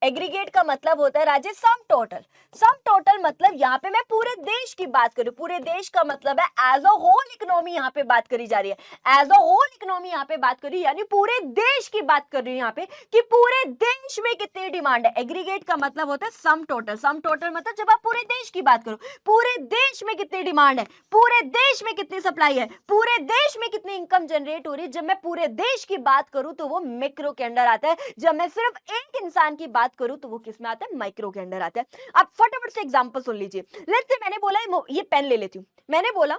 एग्रीगेट का मतलब होता है राजे सम टोटल। सम टोटल मतलब यहाँ पे मैं पूरे देश की बात करूं। पूरे देश का मतलब है एज अ होल इकोनॉमी यहाँ पे बात करी जा रही है। एज अ होल इकोनॉमी यहाँ पे बात करी, यानी पूरे देश की बात कर रही हूं यहाँ पे कि पूरे देश में कितनी डिमांड है। एग्रीगेट का मतलब होता है सम टोटल। सम टोटल मतलब जब आप पूरे देश की बात करो, पूरे देश में कितनी डिमांड है, पूरे देश में कितनी सप्लाई है, पूरे देश में कितनी इनकम जनरेट हो रही है। जब मैं पूरे देश की बात करूं तो वो मैक्रो के अंडर आता है। जब मैं सिर्फ एक इंसान की बात करूं तो वो किस में आता है, माइक्रो के अंडर आता है। अब फटाफट से एग्जांपल सुन लीजिए। लेट्स से मैंने बोला ये पेन ले लेती हूं, मैंने बोला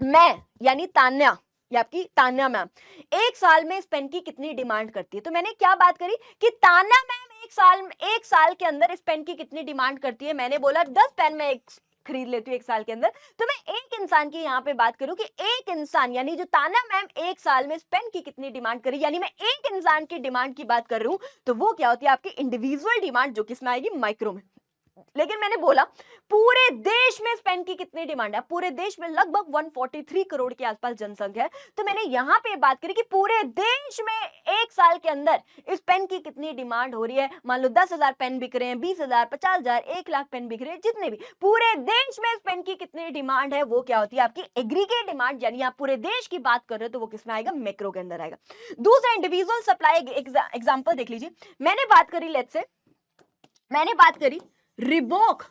मैं यानी तान्या, ये आपकी तान्या मैम एक साल में इस पेन की कितनी डिमांड करती है। तो मैंने क्या बात करी कि तान्या मैम एक साल के अंदर इस पेन की कितनी डिमांड करती है। मैंने बोला 10 पेन मैं खरीद लेती हूँ एक साल के अंदर। तो मैं एक इंसान की यहाँ पे बात करूं कि एक इंसान यानी जो तान्या मैम एक साल में इस पेन की कितनी डिमांड करी, यानी मैं एक इंसान की डिमांड की बात कर रही हूं, तो वो क्या होती है आपकी इंडिविजुअल डिमांड, जो किसमें आएगी, माइक्रो में। लेकिन मैंने बोला पूरे देश में इस पेन की कितनी डिमांड है। पूरे देश में लगभग 143 करोड़ के आसपास जनसंख्या है। तो मैंने यहां पे बात करी कि पूरे देश में एक साल के अंदर इस पेन की कितनी डिमांड हो रही है। मान लो 10,000 पेन बिक रहे हैं, 20,000, 50,000, 1 लाख पेन बिक रहे हैं, जितने भी पूरे देश में इस पेन की कितनी डिमांड है, वो क्या होती है आपकी एग्रीगेट डिमांड। यानी आप पूरे देश की बात कर रहे हो तो वो किसमें आएगा, मैक्रो के अंदर आएगा। दूसरा इंडिविजुअल सप्लाई एग्जांपल देख लीजिए। मैंने बात करी, लेट्स से मैंने बात करी रिबॉक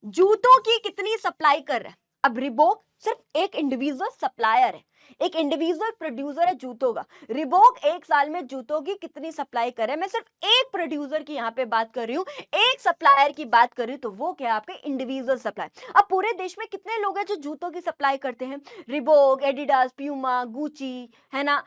जूतों की कितनी सप्लाई कर रहा है। अब रिबॉक सिर्फ एक इंडिविजुअल सप्लायर है, एक इंडिविजुअल प्रोड्यूसर है जूतों का। रिबॉक एक साल में जूतों की कितनी सप्लाई कर रहा है। मैं सिर्फ एक प्रोड्यूसर की यहाँ पे बात कर रही हूँ, एक सप्लायर की बात कर रही हूँ, तो वो क्या है आपके इंडिविजुअल सप्लाई। अब पूरे देश में कितने लोग हैं जो जूतों की सप्लाई करते हैं, रिबॉक, एडिडास, प्यूमा, गुची, है ना,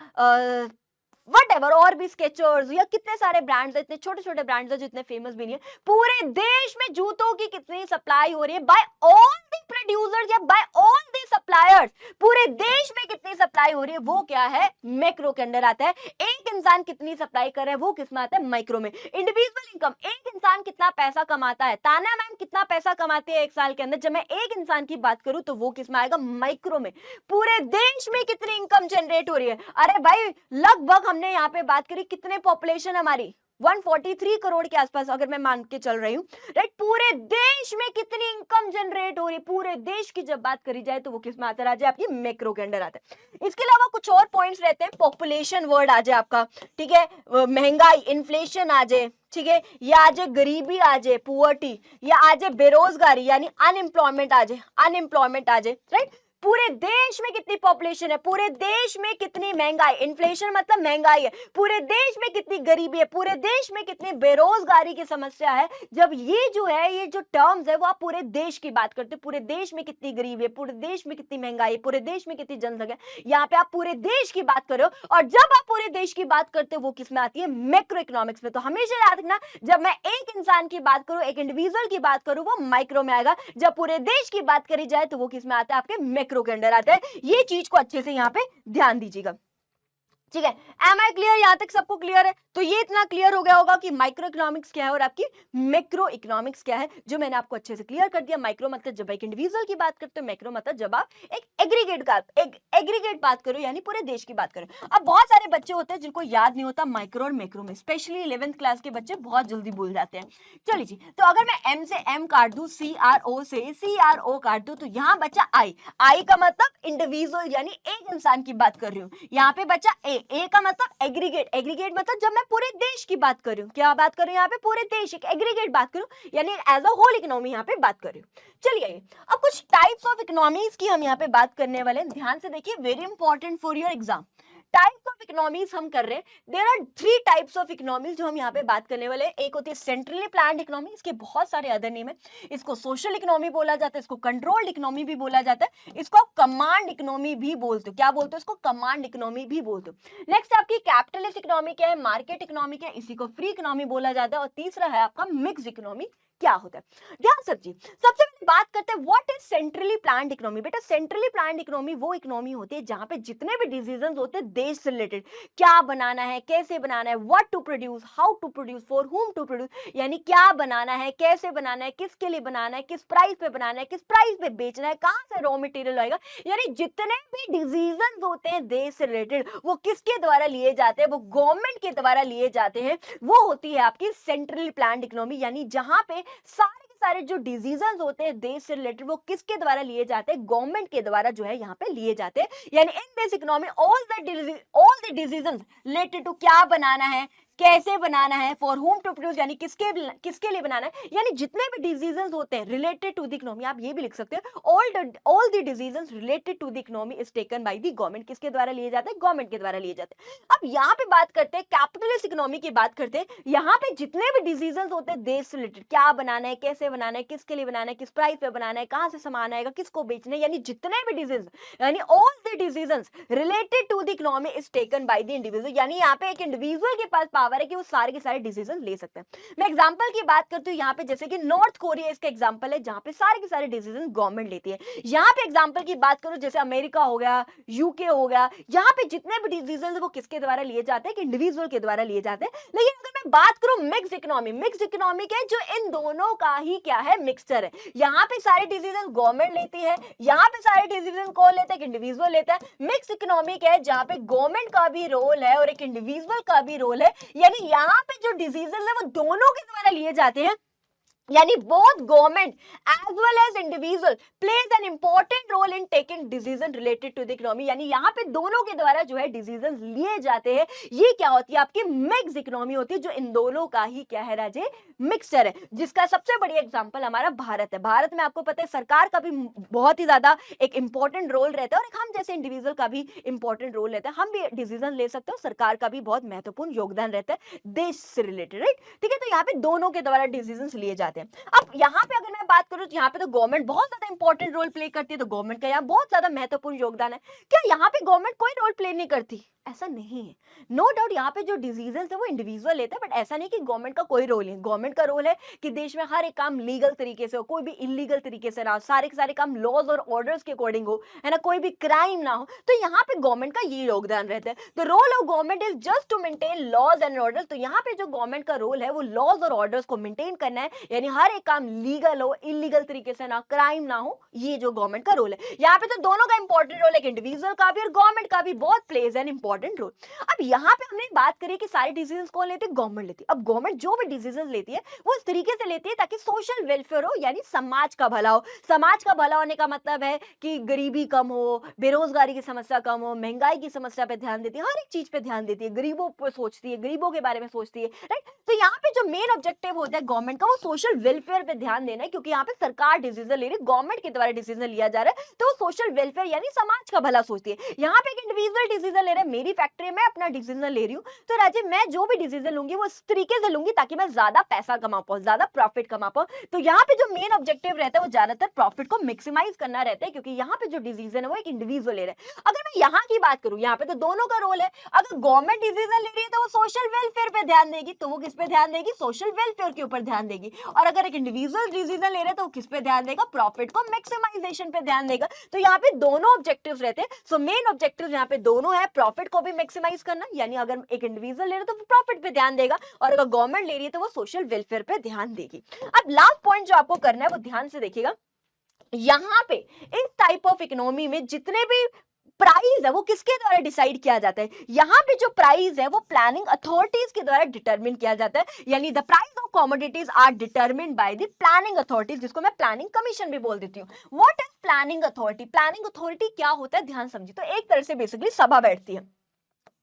वटएवर, और भी स्केचर्स, या कितने सारे ब्रांड्स हैं, इतने छोटे छोटे ब्रांड्स हैं जो इतने फेमस भी नहीं है। पूरे देश में जूतों की कितनी सप्लाई हो रही है बाय ऑल द प्रोड्यूसर्स या बाय ऑल द सप्लायर्स, पूरे देश में कितनी सप्लाई हो रही है, वो क्या है, मैक्रो के अंदर आता है। एक इंसान कितनी सप्लाई कर रहा है, वो किस में आता है, माइक्रो में। इंडिविजुअल इनकम, एक इंसान कितना पैसा कमाता है, ताना मैम कितना पैसा कमाती है एक साल के अंदर, जब मैं एक इंसान की बात करूं तो वो किस में आएगा, माइक्रो में। पूरे देश में कितनी इनकम जनरेट हो रही है, अरे भाई लगभग हमने यहाँ पे बात करी कितने पॉपुलेशन हमारी 143 करोड़ के आसपास अगर मैं मान के चल रही हूँ, राइट। पूरे देश में कितनी इनकम जनरेट हो रही है, पूरे देश की जब बात करी जाए तो वो किस में आता है, आपकी मैक्रो के अंडर आता है। इसके अलावा कुछ और पॉइंट्स रहते हैं, पॉपुलेशन वर्ड आ जाए आपका, ठीक है, महंगाई, इन्फ्लेशन आ जाए, ठीक है, या आ जाए गरीबी आ जाए, पुअर्टी, या आ जाए बेरोजगारी यानी अनएम्प्लॉयमेंट आ जाए, अनएम्प्लॉयमेंट आ जाए, राइट। पूरे देश में कितनी पॉपुलेशन है, पूरे देश में कितनी महंगाई, इन्फ्लेशन मतलब महंगाई है, पूरे देश में कितनी गरीबी है, पूरे देश में कितनी बेरोजगारी की समस्या है। जब ये जो है, ये जो टर्म्स है वो आप पूरे देश की बात करते हो, पूरे देश में कितनी गरीबी है, पूरे देश में कितनी महंगाई है, पूरे देश में कितनी जनसंख्या, यहाँ पे आप पूरे देश की बात कर रहे हो। और जब आप पूरे देश की बात करते हो वो किस में आती है, मैक्रो इकोनॉमिक्स में। तो हमेशा याद रखना, जब मैं एक इंसान की बात करूं, एक इंडिविजुअल की बात करूं, वो माइक्रो में आएगा। जब पूरे देश की बात करी जाए तो वो किस में आता है, आपके मैक्रो के अंडर आता है। ये चीज को अच्छे से यहाँ पे ध्यान दीजिएगा, ठीक है। एम आई क्लियर, यहां तक सबको क्लियर है? तो ये इतना क्लियर हो गया होगा कि माइक्रो इकोनॉमिक्स क्या है और आपकी मैक्रो इकोनॉमिक्स क्या है, जो मैंने आपको अच्छे से क्लियर कर दिया। माइक्रो मतलब जब एक इंडिविजुअल की बात करते हो, मैक्रो मतलब जब आप एक एग्रीगेट बात करो, यानी पूरे देश की बात करो। अब बहुत सारे बच्चे होते हैं जिनको याद नहीं होता माइक्रो और मैक्रो में, स्पेशली 11th क्लास के बच्चे बहुत जल्दी भूल जाते हैं। चलिए जी, तो अगर मैं एम से एम काट दूं, CRO से CRO काट दूं, तो यहाँ बचा आई का मतलब इंडिविजुअल, यानी एक इंसान की बात कर रही हूँ। यहाँ पे बचा ए का मतलब एग्रीगेट मतलब जब मैं पूरे देश की बात कर रही हूँ, क्या बात कर रही हूँ यहाँ पे, पूरे देश, एक एग्रीगेट बात करूँ, यानी एज अ होल इकोनॉमी यहाँ पे बात कर रही हूँ। चलिए अब कुछ टाइप्स ऑफ इकोनॉमीज की हम यहाँ पे बात करने वाले हैं, ध्यान से देखिए, very important for your exam. Types of economies हम कर रहे हैं, there are 3 types of economies जो हम यहाँ पे बात करने वाले हैं। एक होती है सेंट्रली प्लान्ड इकोनॉमी, इसके बहुत सारे अदर नेम है। इसको सोशल इकोनॉमी बोला जाता है, इसको कंट्रोल्ड इकोनॉमी भी बोला जाता है, इसको कमांड इकोनॉमी भी बोलते हो। क्या बोलते हो इसको, कमांड इकोनॉमी भी बोलते हो। नेक्स्ट आपकी कैपिटलिस्ट इकोनॉमी क्या है, मार्केट इकोनॉमी क्या है, इसी को फ्री इकोनॉमी बोला जाता है। और तीसरा है आपका मिक्स्ड इकोनॉमी क्या होता है। ध्यान समझिए, सबसे पहले बात करते हैं what is centrally planned economy. बेटा सेंट्रली प्लान्ड इकोनॉमी वो इकोनॉमी होती है जहां पे जितने भी डिसीजंस होते हैं देश से रिलेटेड, क्या बनाना है, कैसे बनाना है, what to produce, how to produce, for whom to produce, यानी क्या बनाना है, कैसे बनाना है, किसके लिए बनाना है, किस प्राइस पे बनाना है, किस प्राइस पे बेचना है, कहां से रॉ मटेरियल आएगा, यानी जितने भी डिसीजंस होते हैं देश से रिलेटेड वो किसके द्वारा लिए जाते हैं, वो गवर्नमेंट के द्वारा लिए जाते हैं। वो होती है आपकी सेंट्रली प्लान्ड इकोनॉमी, यानी जहां पे सारे के सारे जो डिसीजंस होते हैं देश से रिलेटेड वो किसके द्वारा लिए जाते हैं, गवर्नमेंट के द्वारा जो है यहाँ पे लिए जाते हैं। यानी in this economy all the decisions related to क्या बनाना है, कैसे बनाना है, फॉर होम टू प्रोड्यूस, यानी किसके लिए बनाना है, यानी जितने भी डिसीजंस होते हैं रिलेटेड टू द इकोनॉमी, आप ये भी लिख सकते हैं all the decisions related to the economy is taken by the government. किसके द्वारा लिए जाते हैं, गवर्नमेंट के द्वारा लिए जाते हैं। अब यहाँ पे बात करते हैं कैपिटलिस्ट इकोनॉमी की बात करते हैं। यहाँ पे जितने भी डिसीजंस होते हैं देश से रिलेटेड, क्या बनाना है, कैसे बनाना है, किसके लिए बनाना है, किस प्राइस पे बनाना है, कहां से सामान आएगा, किसको बेचना है, यानी जितने भी डिसीजंस, यानी all the decisions related to the economy is taken by the individual, यानी यहाँ पे एक इंडिविजुअल के पास पावर है कि वो सारे के सारे डिसीजन ले सकते हैं। मैं एग्जांपल की बात करती हूँ यहाँ पे, जैसे कि नॉर्थ कोरिया इसका एग्जांपल है जहाँ पे सारे के सारे डिसीजन गवर्नमेंट लेती है। यहाँ पे एग्जांपल की बात करूँ जैसे अमेरिका हो गया, यूके हो गया, यहाँ पे जितने भी डिसीजन वो किसके द्वारा लिए जाते हैं, कि इंडिविजुअल के द्वारा लिए जाते हैं। लेकिन अगर मैं बात करूँ मिक्स्ड इकोनॉमी क्या है, जो इन दोनों का ही क्या है, मिक्सचर है। यहाँ पे सारे डिसीजन गवर्नमेंट लेती है, यहाँ पे सारे डिसीजन कौन लेता है, इंडिविजुअल लेता है। मिक्स्ड इकोनॉमी क्या है, जहाँ पे गवर्नमेंट का भी रोल है और एक इंडिविजुअल का भी रोल है, यानी यहाँ पे जो डिसीजन है वो दोनों के द्वारा लिए जाते हैं, यानी both government as well as individual plays an important role in taking decision related to the economy, यानी यहाँ पे दोनों के द्वारा जो है डिसीजन लिए जाते हैं। ये क्या होती है, आपकी मिक्स इकोनॉमी होती है, जो इन दोनों का ही क्या है राजे, मिक्सचर है, जिसका सबसे बड़ी एग्जांपल हमारा भारत है। भारत में आपको पता है सरकार का भी बहुत ही ज्यादा एक इंपॉर्टेंट रोल रहता है और हम जैसे इंडिविजुअल का भी इंपॉर्टेंट रोल रहता है। हम भी डिसीजन ले सकते हो, सरकार का भी बहुत महत्वपूर्ण योगदान रहता है देश से रिलेटेड, राइट, ठीक है। तो यहाँ पे दोनों के द्वारा डिसीजन लिए जाते हैं। अब यहाँ पे अगर मैं बात करूँ तो यहाँ पे तो गवर्नमेंट बहुत ज्यादा इंपॉर्टेंट रोल प्ले करती है, तो गवर्नमेंट का यहाँ बहुत ज्यादा महत्वपूर्ण योगदान है। क्या यहाँ पे गवर्नमेंट कोई रोल प्ले नहीं करती, ऐसा नहीं है। नो डाउट यहाँ पे जो डिसीजन है वो इंडिविजुअल लेता है, बट ऐसा नहीं कि गवर्नमेंट का कोई रोल नहीं। गवर्नमेंट का रोल है कि देश में हर एक काम लीगल तरीके से हो, कोई भी इलीगल तरीके से ना हो, सारे के सारे काम लॉज और ऑर्डर्स के अकॉर्डिंग हो, है ना, कोई भी क्राइम ना हो। तो यहाँ पे गवर्नमेंट का ये योगदान रहता है। The role of government is just to maintain laws and order. तो यहाँ पे जो गवर्नमेंट का रोल है वो लॉज और ऑर्डर्स को मेंटेन करना है, यानी हर एक काम लीगल हो, इलीगल तरीके से ना, क्राइम ना हो, ये जो गवर्नमेंट का रोल है। यहाँ पे तो दोनों का इंपॉर्टेंट रोल है, इंडिविजुअल का भी और गवर्नमेंट का भी बहुत प्लेज एन इंपॉर्टेंट रोल। अब यहाँ पे हमने बात करी कि सारे डिसीजंस कौन लेते हैं, गवर्नमेंट लेती है। अब गवर्नमेंट जो भी डिसीजन लेती है वो इस तरीके से लेती है ताकि सोशल वेलफेयर हो, यानी समाज का भला हो। समाज का भला होने का मतलब है कि गरीबी कम हो, बेरोजगारी की समस्या कम हो, महंगाई की समस्या पे ध्यान देती है, हर एक चीज पे ध्यान देती है, गरीबों पे सोचती है, गरीबों के बारे में सोचती है, राइट। तो यहाँ पे जो मेन ऑब्जेक्टिव होता है गवर्नमेंट का वो सोशल सोशल वेलफेयर पे ध्यान देना है, क्योंकि यहाँ पे सरकार डिसीजन ले रही है, गवर्नमेंट के द्वारा डिसीजन लिया जा रहा है, तो वो सोशल वेलफेयर यानी समाज का भला सोचती है। यहाँ पे एक इंडिविजुअल डिसीजन ले रहा है, मेरी फैक्ट्री में अपना डिसीजन ले रही हूँ, तो राजीव मैं जो भी डिसीजन लूंगी वो इस तरीके से लूंगी ताकि मैं ज्यादा पैसा कमा पाऊँ, ज्यादा प्रॉफिट कमा पाऊँ। तो यहाँ पे जो मेन ऑब्जेक्टिव रहता है वो ज्यादातर प्रॉफिट को मैक्सिमाइज करना रहता है, क्योंकि यहाँ पे जो डिसीजन है वो एक इंडिविजुअल ले रहा है। अगर मैं यहाँ की बात करूँ, यहाँ पे तो दोनों का रोल है। अगर गवर्नमेंट डिसीजन ले रही है तो वो सोशल वेलफेयर पे ध्यान देगी, तो वो किस पे ध्यान देगी, सोशल वेलफेयर के ऊपर ध्यान देगी। और अगर एक इंडिविजुअल डिसीजन ले रहे हैं तो वो किस पे ध्यान देगा, प्रॉफिट को मैक्सिमाइजेशन पे ध्यान देगा। तो यहाँ पे दोनों ऑब्जेक्टिव्स रहते हैं। सो मेन ऑब्जेक्टिव यहाँ पे दोनों है, प्रॉफिट को भी मैक्सिमाइज करना, यानी अगर एक इंडिविजुअल ले रहे तो वो प्रॉफिट पे ध्यान देगा, और अगर गवर्नमेंट ले रही है तो वो सोशल वेलफेयर पे ध्यान देगी। अब लास्ट पॉइंट जो आपको करना है वो ध्यान से देखिएगा, यहाँ पे इस टाइप ऑफ इकोनॉमी में जितने भी प्राइस है वो किसके द्वारा डिसाइड किया जाता है, यहाँ पे जो प्राइस है वो प्लानिंग अथॉरिटीज के द्वारा डिटरमिन किया जाता है, यानी the price of commodities are determined by the planning authorities, जिसको मैं प्लानिंग कमीशन भी बोल देती हूँ। What is planning authority? Planning authority क्या होता है, ध्यान समझिए। तो एक तरह से बेसिकली सभा बैठती है।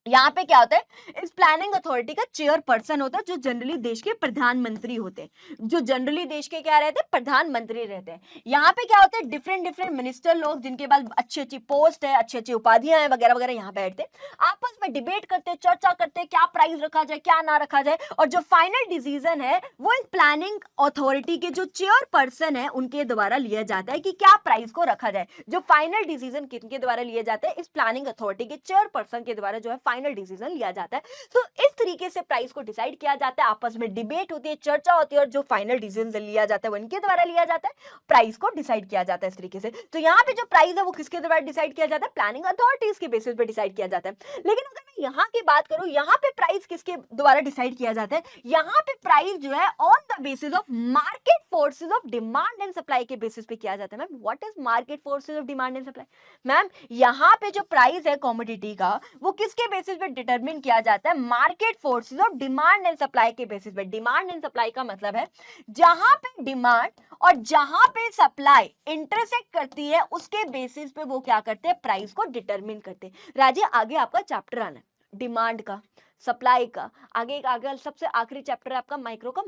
यहाँ पे क्या होता है, इस प्लानिंग अथॉरिटी का चेयरपर्सन होता है, जो जनरली देश के प्रधानमंत्री होते हैं, जो जनरली देश के क्या रहते हैं, प्रधानमंत्री रहते हैं। यहाँ पे क्या होता है, डिफरेंट डिफरेंट मिनिस्टर लोग जिनके पास अच्छी अच्छी पोस्ट है, अच्छी अच्छी उपाधियां हैं वगैरह वगैरह, यहाँ बैठते हैं, आपस में डिबेट करते हैं, चर्चा करते हैं, क्या प्राइस रखा जाए क्या ना रखा जाए, और जो फाइनल डिसीजन है वो इस प्लानिंग अथॉरिटी के जो चेयरपर्सन है उनके द्वारा लिया जाता है कि क्या प्राइस को रखा जाए। जो फाइनल डिसीजन किनके द्वारा लिए जाते हैं, इस प्लानिंग अथॉरिटी के चेयरपर्सन के द्वारा जो है फाइनल डिसीजन लिया जाता है। तो इस तरीके से प्राइस को डिसाइड किया जाता है, आपस में डिबेट होती है, चर्चा होती है, और जो फाइनल डिसीजन लिया जाता है वो इनके द्वारा लिया जाता है, प्राइस को डिसाइड किया जाता है इस तरीके से। तो यहाँ पे जो प्राइस है वो किसके द्वारा डिसाइड किया जाता है, प्लानिंग अथॉरिटीज के बेसिस पे डिसाइड किया जाता है। लेकिन अगर मैं यहाँ की बात करूँ, यहाँ पे प्राइस किसके द्वारा डिसाइड किया जाता है, यहाँ पे प्राइस जो है on the basis of market forces of demand and supply के बेसिस पे किया जाता है। Ma'am what is market forces of demand and supply? Ma'am यहाँ पे जो प्राइस है कमोडिटी का वो किसके बेसिस पे डिटरमिन किया जाता है, market forces of demand and supply के बेसिस पे। डिमांड एंड सप्लाई का मतलब है जहां पे डिमांड और जहां पे सप्लाई इंटरसेक्ट करती है उसके बेसिस पे वो क्या करते हैं, प्राइस को डिटरमिन करते हैं। राजे आगे आपका चैप्टर आना है डिमांड का, सप्लाई का, आगे सबसे आखिरी चैप्टर है आपका माइक्रो का,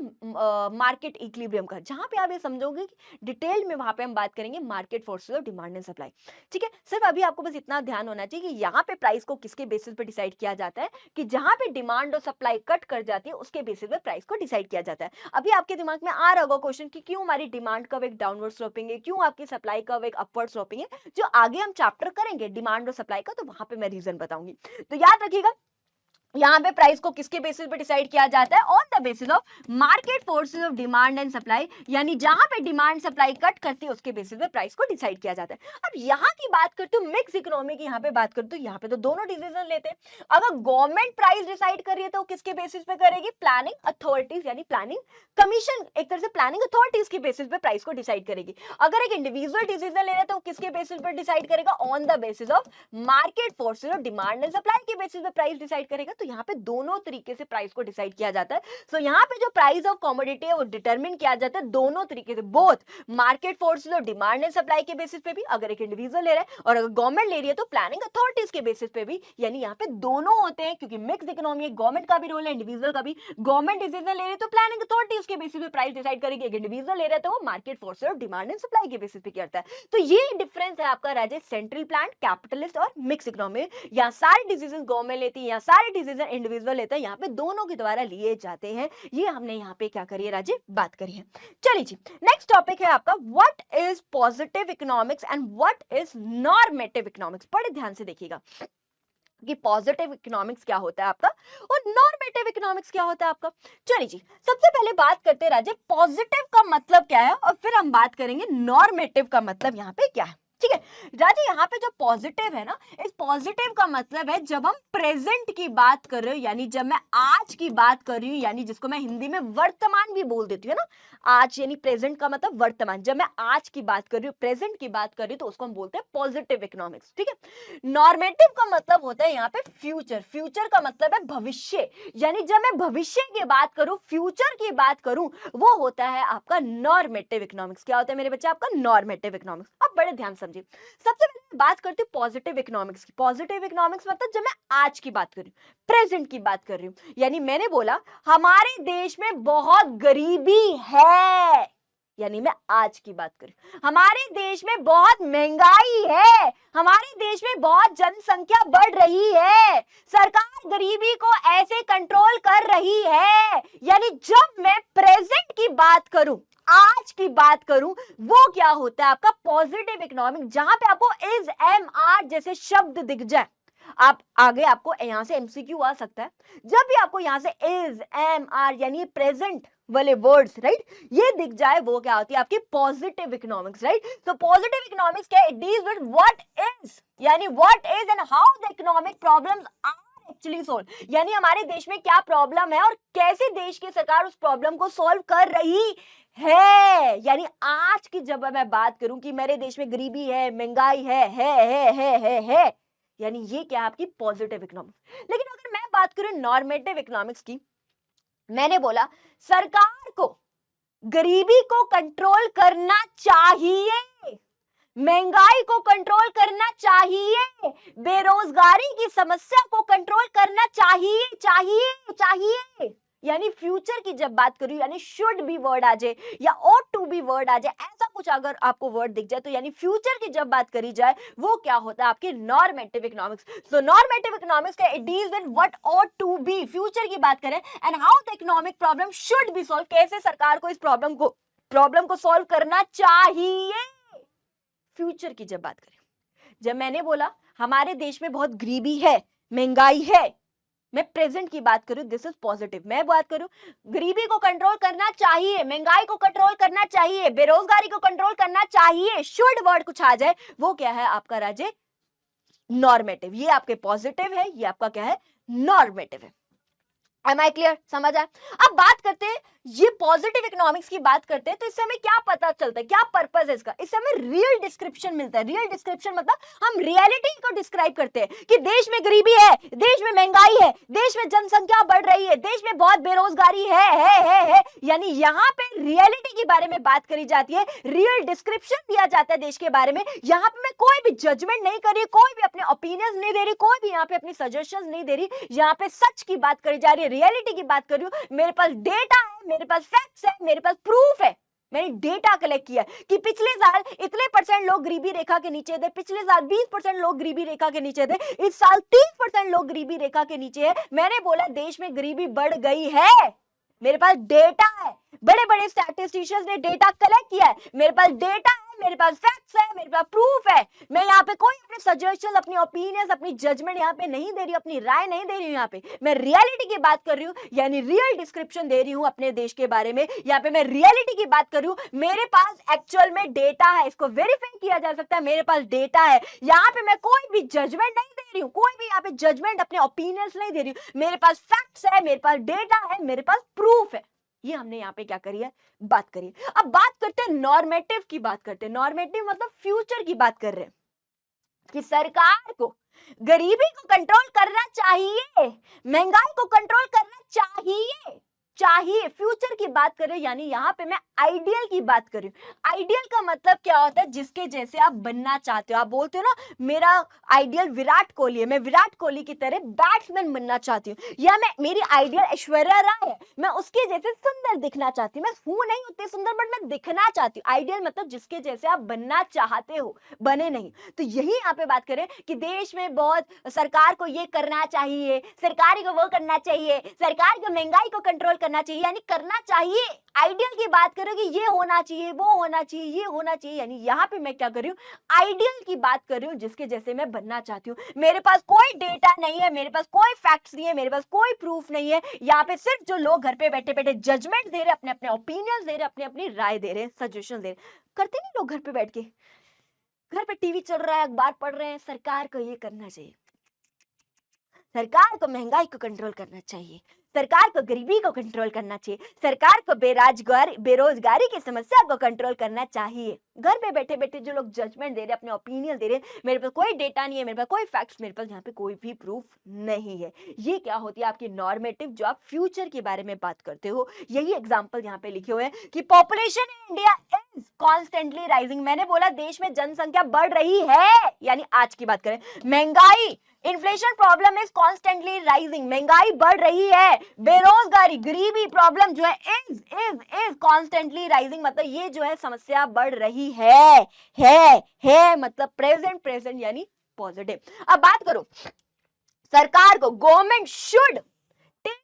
मार्केट इक्विलिब्रियम का, जहां पे आप ये समझोगे कि डिटेल में वहां पे हम बात करेंगे market forces of demand and supply. ठीक है, सिर्फ अभी आपको बस इतना ध्यान होना चाहिए कि यहाँ पे प्राइस को किसके बेसिस पे डिसाइड किया जाता है, कि जहां पे डिमांड और सप्लाई कट कर जाती है उसके बेसिस पे प्राइस को डिसाइड किया जाता है। अभी आपके दिमाग में आ रहा होगा क्वेश्चन कि क्यों हमारी डिमांड का एक डाउनवर्ड स्लोपिंग है, क्यों आपकी सप्लाई का एक अपवर्ड स्लोपिंग है। जो आगे हम चैप्टर करेंगे डिमांड और सप्लाई का, तो वहां पे मैं रीजन बताऊंगी। तो याद रखिएगा, यहाँ पे प्राइस को किसके बेसिस पे डिसाइड किया जाता है, on the basis of market forces of demand and supply, यानी जहां पे डिमांड सप्लाई कट करती है उसके बेसिस पे प्राइस को डिसाइड किया जाता है। अब यहाँ की बात करते हो मिक्स इकोनॉमी की, यहाँ पे बात करते हो, यहाँ पे तो दोनों डिसीजन लेते हैं। अगर गवर्नमेंट प्राइस डिसाइड कर रही है तो किसके बेसिस पे करेगी, प्लानिंग अथॉरिटीज यानी प्लानिंग कमीशन, एक तरह से प्लानिंग अथॉरिटीज के बेसिस पे प्राइस को डिसाइड करेगी। अगर एक इंडिविजुअल डिसीजन ले रहे हैं तो किसके बेसिस पे डिसाइड करेगा, on the basis of market forces of demand and supply के बेसिस पे प्राइस डिसाइड करेगा। तो यहाँ पे दोनों तरीके से प्राइस को डिसाइड किया जाता है। सो यहाँ पे जो प्राइस ऑफ कमोडिटी है वो डिटरमिन किया जाता है दोनों तरीके से, बोथ मार्केट फोर्सेस और डिमांड एंड सप्लाई के बेसिस पे भी, अगर एक इंडिविजुअल ले रहा है, और अगर गवर्नमेंट ले रही है तो प्लानिंग अथॉरिटीज के बेसिस पे भी, यानी यहाँ पे दोनों होते हैं, क्योंकि मिक्स इकोनॉमी है, गवर्नमेंट का भी रोल है, इंडिविजुअल का भी। गवर्नमेंट डिसीजन ले रही है तो प्लानिंग अथॉरिटीज के बेसिस पे प्राइस डिसाइड करेगी, एक इंडिविजुअल ले रहा है तो वो मार्केट फोर्सेस और डिमांड एंड सप्लाई के बेसिस पे करता है। तो ये डिफरेंस है आपका राज्य सेंट्रल प्लान, कैपिटलिस्ट और मिक्स इकोनॉमी। यहाँ सारे डिसीजन गवर्नमेंट लेती है, यहाँ सारे डिसीजन इंडिविजुअल लेता है, यहाँ पे दोनों के द्वारा लिए जाते हैं। ये हमने यहाँ पे क्या करी है राजे, बात करी है। चलिए जी, नेक्स्ट टॉपिक है आपका what is positive economics and what is normative economics. बड़े ध्यान से देखिएगा कि पॉजिटिव इकोनॉमिक्स क्या होता है आपका और नॉर्मेटिव इकोनॉमिक्स क्या होता है आपका। चलिए जी, सबसे पहले बात करते हैं राजे पॉजिटिव का मतलब क्या है, और फिर हम बात करेंगे नॉर्मेटिव का मतलब यहाँ पे क्या है। ठीक है राजे, यहाँ पे जो पॉजिटिव है ना, इस पॉजिटिव का मतलब है जब हम प्रेजेंट की बात कर रहे हो, यानी जब मैं आज की बात कर रही हूँ, यानी जिसको मैं हिंदी में वर्तमान भी बोल देती हूँ ना, आज यानी प्रेजेंट का मतलब वर्तमान, जब मैं आज की बात कर रही हूँ, प्रेजेंट की बात कर रही हूँ, तो उसको हम बोलते हैं पॉजिटिव इकोनॉमिक्स। ठीक है, नॉर्मेटिव का मतलब होता है यहाँ पे फ्यूचर, फ्यूचर का मतलब है भविष्य, यानी जब मैं भविष्य की बात करूं, फ्यूचर की बात करूं, वो होता है आपका नॉर्मेटिव इकोनॉमिक्स। क्या होता है मेरे बच्चे आपका नॉर्मेटिव इकोनॉमिक्स। अब बड़े ध्यान से समझिए। सबसे पहले मैं बात करती हूँ पॉजिटिव इकोनॉमिक्स की। पॉजिटिव इकोनॉमिक्स मतलब जब मैं आज की बात कर रही हूँ, प्रेजेंट की बात कर रही हूँ, यानी मैंने बोला हमारे देश में बहुत गरीबी है, यानी मैं आज की बात करूं। हमारे देश में बहुत महंगाई है, हमारे देश में बहुत जनसंख्या बढ़ रही है, सरकार गरीबी को ऐसे कंट्रोल कर रही है। यानी जब मैं प्रेजेंट की बात करूं, आज की बात करूं, वो क्या होता है आपका पॉजिटिव इकोनॉमिक, जहां पे आपको इज एम आर जैसे शब्द दिख जाए। आप आगे आपको यहां से एमसीक्यू आ सकता है, जब भी आपको यहां से इज एम आर यानी प्रेजेंट वाले वर्ड्स राइट ये दिख जाए, वो क्या होती है आपकी पॉजिटिव इकोनॉमिक्स, राइट। तो पॉजिटिव इकोनॉमिक्स क्या है, it deals with what is, यानी what is and how the economic problems are actually solve, यानी हमारे देश में क्या प्रॉब्लम है और कैसे देश की सरकार उस प्रॉब्लम को सॉल्व कर रही है। यानी आज की जब मैं बात करूं कि मेरे देश में गरीबी है, महंगाई है, यानी ये क्या है आपकी पॉजिटिव इकोनॉमिक्स। लेकिन अगर मैं बात करूं नॉर्मेटिव इकोनॉमिक्स की, मैंने बोला सरकार को गरीबी को कंट्रोल करना चाहिए, महंगाई को कंट्रोल करना चाहिए, बेरोजगारी की समस्या को कंट्रोल करना चाहिए, चाहिए। यानी फ्यूचर की जब बात करूं, यानी शुड बी वर्ड आ जाए या ought to be वर्ड आ जाए, ऐसा कुछ अगर आपको वर्ड दिख जाए, तो यानी फ्यूचर की जब बात करी जाए, वो क्या होता है आपके नॉर्मेटिव इकोनॉमिक्स। सो नॉर्मेटिव इकोनॉमिक्स का it deals with what ought to be, future की बात करें, and how the economic problem should be solve, कैसे सरकार को इस प्रॉब्लम को सॉल्व करना चाहिए। फ्यूचर की जब बात करें, जब मैंने बोला हमारे देश में बहुत गरीबी है, महंगाई है, मैं प्रेजेंट की बात करूं, दिस इज पॉजिटिव। मैं बात करूं गरीबी को कंट्रोल करना चाहिए, महंगाई को कंट्रोल करना चाहिए, बेरोजगारी को कंट्रोल करना चाहिए, शुड वर्ड कुछ आ जाए, वो क्या है आपका राज्य नॉर्मेटिव। ये आपके पॉजिटिव है, ये आपका क्या है नॉर्मेटिव है। Am I clear? समझ आया। अब बात करते हैं, ये पॉजिटिव इकोनॉमिक्स की बात करते हैं, तो इससे हमें क्या पता चलता है, क्या पर्पस है इसका, इससे हमें रियल डिस्क्रिप्शन मिलता है। रियल डिस्क्रिप्शन मतलब हम रियलिटी को डिस्क्राइब करते हैं कि देश में गरीबी है, देश में महंगाई है, देश में जनसंख्या बढ़ रही है, देश में बहुत बेरोजगारी है। यानी यहाँ पे रियलिटी के बारे में बात करी जाती है, रियल डिस्क्रिप्शन दिया जाता है देश के बारे में। यहाँ पे मैं कोई भी जजमेंट नहीं कर रही, कोई भी अपने ओपिनियंस नहीं दे रही, कोई भी यहाँ पे अपनी सजेशंस नहीं दे रही, यहाँ पे सच की बात करी जा रही है, रियलिटी की बात कर रही हूं। मेरे पास डेटा है, मेरे पास फैक्ट्स है, मेरे पास प्रूफ है, मैंने डेटा कलेक्ट किया कि पिछले साल इतने % लोग गरीबी रेखा के नीचे थे, पिछले साल 20% लोग गरीबी रेखा के नीचे थे, इस साल 30% लोग गरीबी रेखा के नीचे है। मैंने बोला देश में गरीबी बढ़ गई है, मेरे पास डेटा है, बड़े बड़े स्टैटिस्टिशियंस ने डेटा कलेक्ट किया है, मेरे पास डेटा है, मेरे पास फैक्ट्स है, मेरे पास प्रूफ है। मैं यहाँ पे कोई अपने सजेशन, अपनी ओपिनियंस, अपनी जजमेंट यहाँ पे नहीं दे रही, अपनी राय नहीं दे रही हूँ, यहाँ पे मैं रियलिटी की बात कर रही हूँ, यानी रियल डिस्क्रिप्शन दे रही हूँ अपने देश के बारे में। यहाँ पे मैं रियलिटी की बात कर रही हूँ, मेरे पास एक्चुअल में डेटा है, इसको वेरीफाई किया जा सकता है, मेरे पास डेटा है। यहाँ पे मैं कोई भी जजमेंट नहीं दे रही हूँ, कोई भी यहाँ पे जजमेंट, अपने ओपिनियंस नहीं दे रही हूँ, मेरे पास फैक्ट्स है, मेरे पास डेटा है, मेरे पास प्रूफ है। ये हमने यहाँ पे क्या करी है, बात करी। अब बात करते हैं नॉर्मेटिव की, बात करते हैं नॉर्मेटिव मतलब फ्यूचर की बात कर रहे हैं कि सरकार को गरीबी को कंट्रोल करना चाहिए, महंगाई को कंट्रोल करना चाहिए, फ्यूचर की बात करें, यानी यहाँ पे मैं आइडियल की बात कर रही हूँ। आइडियल का मतलब क्या होता है, जिसके जैसे आप बनना चाहते हो। आप बोलते हो ना मेरा आइडियल विराट कोहली है, मैं विराट कोहली की तरह बैट्समैन बनना चाहती हूँ, या मैं मेरी आइडियल ऐश्वर्या राय है, मैं उसके जैसे सुंदर दिखना चाहती हूँ। मैं हूं नहीं उतनी सुंदर, बट मैं दिखना चाहती हूँ। आइडियल मतलब जिसके जैसे आप बनना चाहते हो, बने नहीं। तो यही यहाँ पे बात करें कि देश में बहुत, सरकार को ये करना चाहिए, सरकार को वो करना चाहिए, सरकार को महंगाई को कंट्रोल करना चाहिए, यानी करना चाहिए। आइडियल की बात करो कि ये होना चाहिए, वो होना चाहिए, ये होना चाहिए, यानी यहाँ पे मैं क्या कर रही हूँ, आइडियल की बात कर रही हूँ, जिसके जैसे मैं बनना चाहती हूँ। मेरे पास कोई डेटा नहीं है, मेरे पास कोई फैक्ट्स नहीं है, मेरे पास कोई प्रूफ नहीं है। यहाँ पे सिर्फ जो लोग घर पे बैठे बैठे जजमेंट दे रहे, अपने अपने ओपिनियंस दे रहे, अपनी अपनी राय दे रहे, सजेशन दे रहे। करते नहीं लोग घर पे बैठ के, घर पे टीवी चल रहा है, अखबार पढ़ रहे हैं, सरकार को ये करना चाहिए, सरकार को महंगाई को कंट्रोल करना चाहिए, सरकार को गरीबी को कंट्रोल करना चाहिए, सरकार को बेरोजगारी की समस्या को कंट्रोल करना चाहिए। घर पे बैठे बैठे जो लोग जजमेंट दे रहे हैं, अपने ओपिनियन दे रहे हैं, मेरे पास कोई डेटा नहीं है, मेरे पास कोई फैक्ट्स, मेरे पास यहाँ पे कोई भी प्रूफ नहीं है। ये क्या होती है आपकी नॉर्मेटिव, जो आप फ्यूचर के बारे में बात करते हो। यही एग्जाम्पल यहाँ पे लिखे हुए हैं कि population in India is constantly rising. मैंने बोला देश में जनसंख्या बढ़ रही है, यानी आज की बात करें, महंगाई, inflation problem is constantly rising, महंगाई बढ़ रही है, बेरोजगारी, गरीबी प्रॉब्लम जो है इज कॉन्स्टेंटली राइजिंग, मतलब ये जो है समस्या बढ़ रही है मतलब प्रेजेंट यानी पॉजिटिव। अब बात करो सरकार को, government should take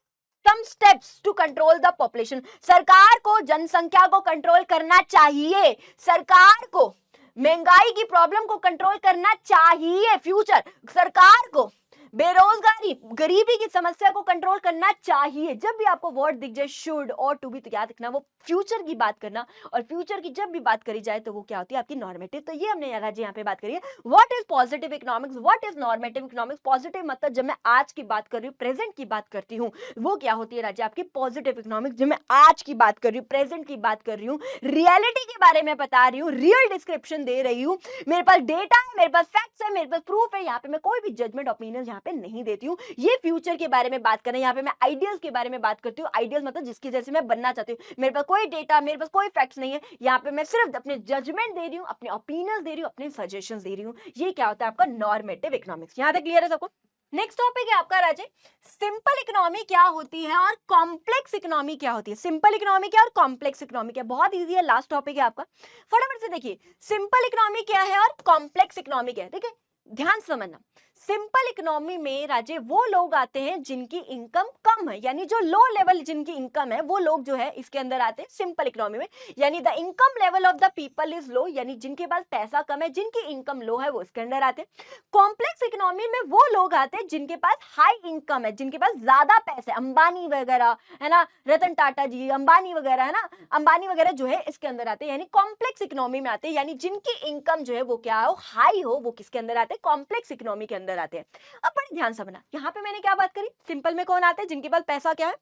some steps to control the population. सरकार को जनसंख्या को कंट्रोल करना चाहिए, सरकार को महंगाई की प्रॉब्लम को कंट्रोल करना चाहिए, फ्यूचर सरकार को बेरोजगारी, गरीबी की समस्या को कंट्रोल करना चाहिए। जब भी आपको वर्ड दिख जाए शुड और टू बी, तो याद रखना वो फ्यूचर की बात करना, और फ्यूचर की जब भी बात करी जाए तो वो क्या होती है आपकी नॉर्मेटिव। तो ये हमने यहाँ पे बात करी है, what is positive economics, what is normative economics. Positive मतलब जब मैं आज की बात कर रही हूँ, प्रेजेंट की बात करती हूँ, वो क्या होती है राजा आपकी पॉजिटिव इकोनॉमिक्स। जब मैं आज की बात कर रही हूँ, प्रेजेंट की बात कर रही हूँ, रियलिटी के बारे में बता रही हूँ, रियल डिस्क्रिप्शन दे रही हूँ, मेरे पास डेटा है, मेरे पास फैक्ट्स है, मेरे पास प्रूफ है, यहाँ पे मैं कोई भी जजमेंट ओपिनियन यहाँ पे नहीं देती हूँ। ये फ्यूचर के बारे में बात करें, यहाँ पे मैं आइडियल्स के बारे में बात करती हूँ। आइडियल्स मतलब जिसकी जैसे मैं बनना चाहती हूँ, मेरे पास कोई डेटा, मेरे पास कोई फैक्ट्स नहीं है, यहाँ पे मैं सिर्फ अपने जजमेंट दे रही हूँ, अपने ओपिनियंस दे रही हूँ, अपने सजेशंस दे रही हूँ। ये क्या होता है आपका नॉर्मेटिव इकोनॉमिक्स। यहाँ तक क्लियर है सबको। नेक्स्ट टॉपिक है आपका राजे, सिंपल इकोनॉमी क्या होती है और कॉम्प्लेक्स इकोनॉमी क्या होती है। सिंपल इकोनॉमी क्या और कॉम्प्लेक्स इकोनॉमी क्या, बहुत इजी है, लास्ट टॉपिक है आपका। फटाफट से देखिए सिंपल इकोनॉमी क्या है और कॉम्प्लेक्स इकोनॉमी क्या है। ठीक है, ध्यान से समझना। सिंपल इकोनॉमी में राजे वो लोग आते हैं जिनकी इनकम कम है, यानी जो लो लेवल जिनकी इनकम है वो लोग जो है इसके अंदर आते हैं सिंपल इकोनॉमी में, यानी the income level of the people is low, यानी जिनके पास पैसा कम है, जिनकी इनकम लो है वो इसके अंदर आते हैं। कॉम्प्लेक्स इकोनॉमी में वो लोग आते हैं जिनके पास हाई इनकम है, जिनके पास ज्यादा पैसे, अंबानी वगैरह है ना, रतन टाटा जी, अंबानी वगैरह है ना, अंबानी वगैरह जो है इसके अंदर आते हैं, यानी कॉम्प्लेक्स इकोनॉमी में आते हैं, यानी जिनकी इनकम जो है वो क्या हो, हाई हो, वो किसके अंदर आते हैं, कॉम्प्लेक्स इकोनॉमी के अंदर आते हैं। अब बड़े ध्यान से समझना, यहाँ पे मैंने क्या बात करी, सिंपल में कौन आते हैं, जिनके पास पैसा क्या है,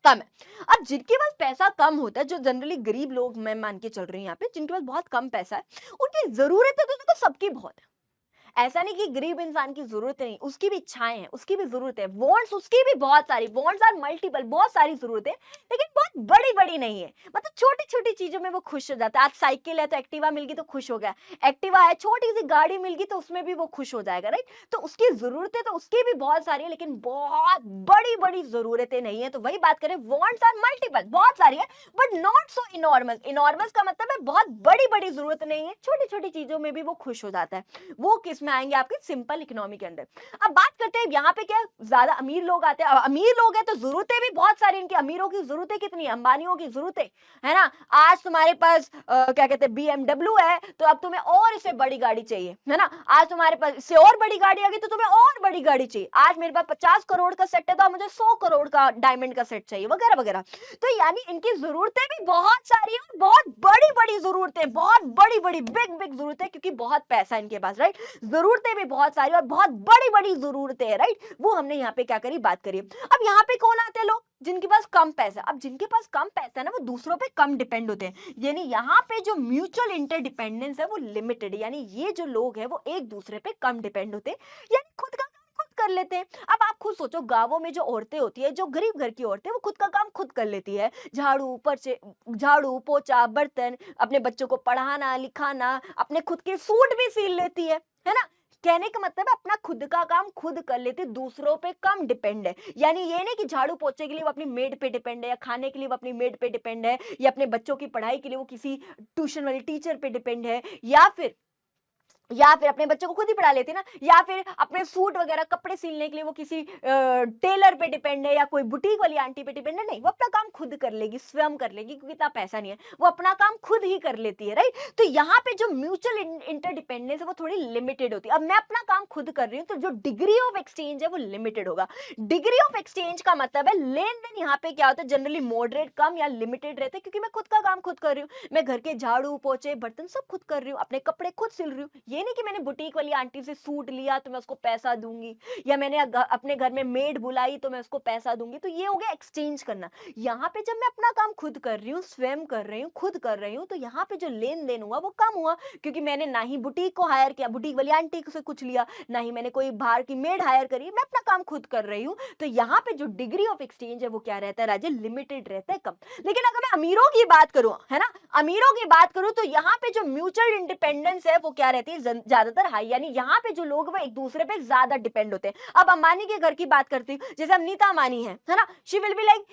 कम है। अब जिनके पास पैसा कम होता है, जो जनरली गरीब लोग मैं मान के चल रही हूँ यहाँ पे, जिनके पास बहुत कम पैसा है, उनकी जरूरत है तो देखो सबकी बहुत है। ऐसा नहीं कि गरीब इंसान की जरूरत नहीं, उसकी भी इच्छाएं हैं, उसकी भी जरूरत है, वांट्स उसकी भी बहुत सारी, वांट्स आर मल्टीपल, बहुत सारी जरूरतें, लेकिन बहुत बड़ी बड़ी नहीं है। मतलब छोटी छोटी चीजों में वो खुश हो जाता है। आज साइकिल है तो एक्टिवा मिल गई तो खुश हो गया, एक्टिवा है, छोटी सी गाड़ी मिल गई तो उसमें भी वो खुश हो जाएगा, राइट। तो उसकी जरूरतें तो उसकी भी बहुत सारी है, लेकिन बहुत बड़ी बड़ी जरूरतें नहीं है। तो वही बात करें, वांट्स आर मल्टीपल, बहुत सारी है, but not so enormous. Enormous का मतलब है बहुत बड़ी बड़ी जरूरत नहीं है, छोटी छोटी चीजों में भी वो खुश हो जाता है। वो किस में आएंगे, आपके सिंपल इकोनॉमी के अंदर। अब बात करते हैं यहाँ पे क्या, ज्यादा अमीर लोग आते हैं। अमीर लोग हैं तो जरूरतें भी बहुत सारी, इनकी अमीरों की जरूरतें कितनी है, अंबानियों की जरूरतें है ना। आज तुम्हारे पास क्या कहते हैं BMW है, तो अब तुम्हें और इससे बड़ी गाड़ी चाहिए, है ना। आज तुम्हारे पास इससे और बड़ी गाड़ी आ गई तो तुम्हें और बड़ी गाड़ी चाहिए। आज मेरे पास 50 करोड़ का सेट है तो अब मुझे 100 करोड़ का डायमंड का सेट चाहिए, वगैरह वगैरह। तो यानी इनकी जरूरतें भी बहुत सारी हैं, बहुत बड़ी बड़ी जरूरतें, बहुत बड़ी बड़ी बिग बिग जरूरतें, क्योंकि बहुत पैसा इनके पास, राइट। जरूरतें भी बहुत सारी और बहुत बड़ी बड़ी जरूरतें हैं, राइट। वो हमने यहाँ पे क्या करी, बात करी। अब यहाँ पे कौन आते हैं लोग, जिनके पास कम पैसा। अब जिनके पास कम पैसा है ना, वो दूसरों पे कम डिपेंड होते हैं, यानी यहाँ पे जो म्यूचुअल इंटरडिपेंडेंस है वो लिमिटेड है, यानी ये जो लोग हैं वो एक दूसरे पे कम डिपेंड होते हैं, यानी खुद का काम खुद कर लेते हैं। अब आप खुद सोचो, गांवों में जो औरतें होती है, जो गरीब घर की औरतें, वो खुद का काम खुद कर लेती है, झाड़ू पोछा बर्तन, अपने बच्चों को पढ़ाना लिखाना, अपने खुद के सूट भी सिल लेती है ना। कहने का मतलब है अपना खुद का काम खुद कर लेते, दूसरों पे कम डिपेंड है। यानी ये नहीं कि झाड़ू पोछे के लिए वो अपनी मेड पे डिपेंड है, या खाने के लिए वो अपनी मेड पे डिपेंड है, या अपने बच्चों की पढ़ाई के लिए वो किसी ट्यूशन वाली टीचर पे डिपेंड है, या फिर अपने बच्चों को खुद ही पढ़ा लेते ना, या फिर अपने सूट वगैरह कपड़े सिलने के लिए वो किसी टेलर पे डिपेंड है, या कोई बुटीक वाली आंटी पे डिपेंड है। नहीं, वो अपना काम खुद कर लेगी, स्वयं कर लेगी, क्योंकि इतना पैसा नहीं है, वो अपना काम खुद ही कर लेती है, राइट। तो यहाँ पे जो म्यूचुअल इंटरडिपेंडेंस है वो थोड़ी लिमिटेड होती है। अब मैं अपना काम खुद कर रही हूँ, तो जो डिग्री ऑफ एक्सचेंज है वो लिमिटेड होगा। डिग्री ऑफ एक्सचेंज का मतलब है लेन देन यहाँ पे क्या होता है, जनरली मॉडरेट, कम या लिमिटेड रहते हैं, क्योंकि मैं खुद का काम खुद कर रही हूँ। मैं घर के झाड़ू पोछे बर्तन सब खुद कर रही हूँ, अपने कपड़े खुद सिल रही हूँ, ये नहीं कि मैंने बुटीक वाली आंटी से सूट लिया तो मैं उसको पैसा दूंगी, या मैंने अपने घर में मेड बुलाई तो मैं उसको पैसा दूंगी। तो ये हो गया एक्सचेंज करना। यहाँ पे जब मैं अपना काम खुद कर रही हूँ, स्वयं कर रही हूँ, खुद कर रही हूँ, तो यहाँ पे जो लेन देन हुआ वो कम हुआ, क्योंकि मैंने ना ही बुटीक को हायर किया, बुटीक वाली आंटी से कुछ लिया, ना ही मैंने कोई बाहर की मेड हायर करी, मैं अपना काम खुद कर रही हूँ। तो यहाँ पे जो डिग्री ऑफ एक्सचेंज है वो क्या रहता है राजे, लिमिटेड रहता है, कम। लेकिन अगर मैं अमीरों की बात करूं, है ना, अमीरों की बात करूं, तो यहाँ पे जो म्यूचुअल इंडिपेंडेंस है वो क्या रहती है, ज्यादातर हाई, यानी यहाँ पे जो लोग वो एक दूसरे पे ज्यादा डिपेंड होते हैं। अब अंबानी के घर की बात करती हूँ, जैसे अनीता अंबानी है ना, she will be like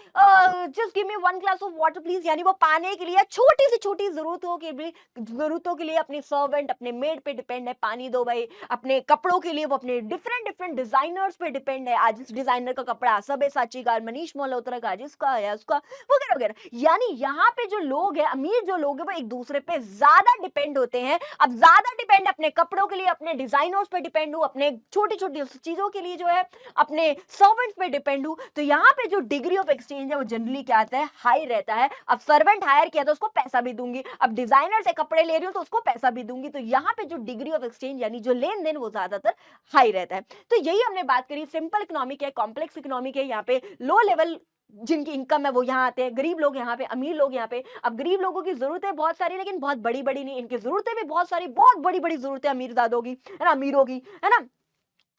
just give me 1 glass of water please, यानी वो पाने के लिए छोटी से छोटी जरूरतों के लिए अपनी सर्वेंट, अपने मेड पे डिपेंड है, पानी दो भाई। अपने कपड़ों के लिए वो अपने डिफरेंट डिफरेंट डिजाइनर्स पे डिपेंड है, आज इस डिजाइनर का कपड़ा, सबेसाची का, मनीष मल्होत्रा का, जिसका या उसका, वगैरह वगैरह। यानी यहाँ पे जो लोग हैं, अमीर जो लोग हैं, वो एक दूसरे पे ज्यादा डिपेंड होते हैं। अब ज्यादा डिपेंड, अपने कपड़ों के लिए अपने डिजाइनर्स पे डिपेंड हूं, अपने छोटी छोटी चीजों के लिए जो है अपने सर्वेंट्स पे डिपेंड हूं। तो यहाँ पे जो डिग्री ऑफ एक्सचेंज है वो जनरली क्या आता है, हाई रहता है। अब सर्वेंट हायर किया तो उसको पैसा भी दूंगी, अब डिजाइनर से कपड़े ले रही हूं तो उसको पैसा भी दूंगी। तो यहाँ पे जो डिग्री ऑफ एक्सचेंज यानी जो लेन देन वो ज्यादातर हाई रहता है। तो यही हमने बात करी, सिंपल इकोनॉमिक है, कॉम्प्लेक्स इकोनॉमिक है। यहाँ पे लो लेवल जिनकी इनकम है वो यहाँ आते हैं, गरीब लोग यहाँ पे, अमीर लोग यहाँ पे। अब गरीब लोगों की जरूरतें बहुत सारी, लेकिन बहुत बड़ी बड़ी नहीं, इनकी जरूरतें भी बहुत सारी, बहुत बड़ी बड़ी जरूरतें अमीरजादों की, है ना, अमीरों की, है ना।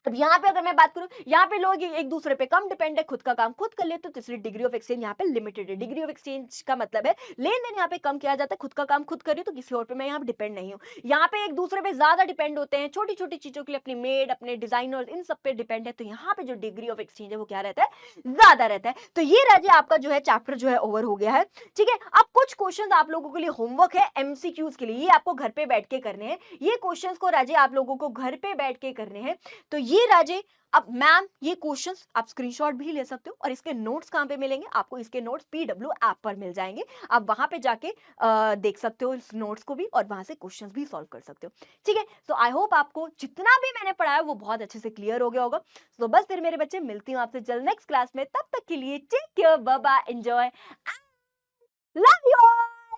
अब यहाँ पे अगर मैं बात करूं, यहाँ पे लोग एक दूसरे पे कम डिपेंड है, खुद का काम खुद कर ले, तो तीसरी डिग्री ऑफ एक्सचेंज यहाँ पे लिमिटेड है। डिग्री ऑफ एक्सचेंज का मतलब है लेन देन यहाँ पे कम किया जाता है, खुद का काम खुद कर रही हूँ तो किसी और पे मैं यहाँ पे डिपेंड नहीं हूँ। यहाँ पे एक दूसरे पे ज्यादा डिपेंड होते हैं, छोटी छोटी चीजों के लिए अपनी मेड, अपने डिजाइनर, इन सब पे डिपेंड है। तो यहाँ पे जो डिग्री ऑफ एक्सचेंज है वो क्या रहता है, ज्यादा रहता है। तो ये राजे आपका जो है चैप्टर जो है ओवर हो गया है, ठीक है। अब कुछ क्वेश्चन आप लोगों के लिए होमवर्क है एमसीक्यूज के लिए, ये आपको घर पे बैठ के करने हैं। ये क्वेश्चन को राजे आप लोगों को घर पे बैठ के करने हैं। तो ये राजे, अब मैम ये क्वेश्चंस आप स्क्रीनशॉट भी ले सकते हो, और इसके नोट्स कहां पे मिलेंगे आपको, इसके नोट्स पीडब्ल्यू ऐप पर मिल जाएंगे। आप वहां पे जाके देख सकते हो इस नोट्स को भी, और वहां से क्वेश्चंस भी सॉल्व कर सकते हो, ठीक है। सो आई होप आपको जितना भी मैंने पढ़ाया वो बहुत अच्छे से क्लियर हो गया होगा। तो बस फिर मेरे बच्चे, मिलती हूँ आपसे जल्द नेक्स्ट क्लास में, तब तक के लिए take care, bye bye, enjoy, love you.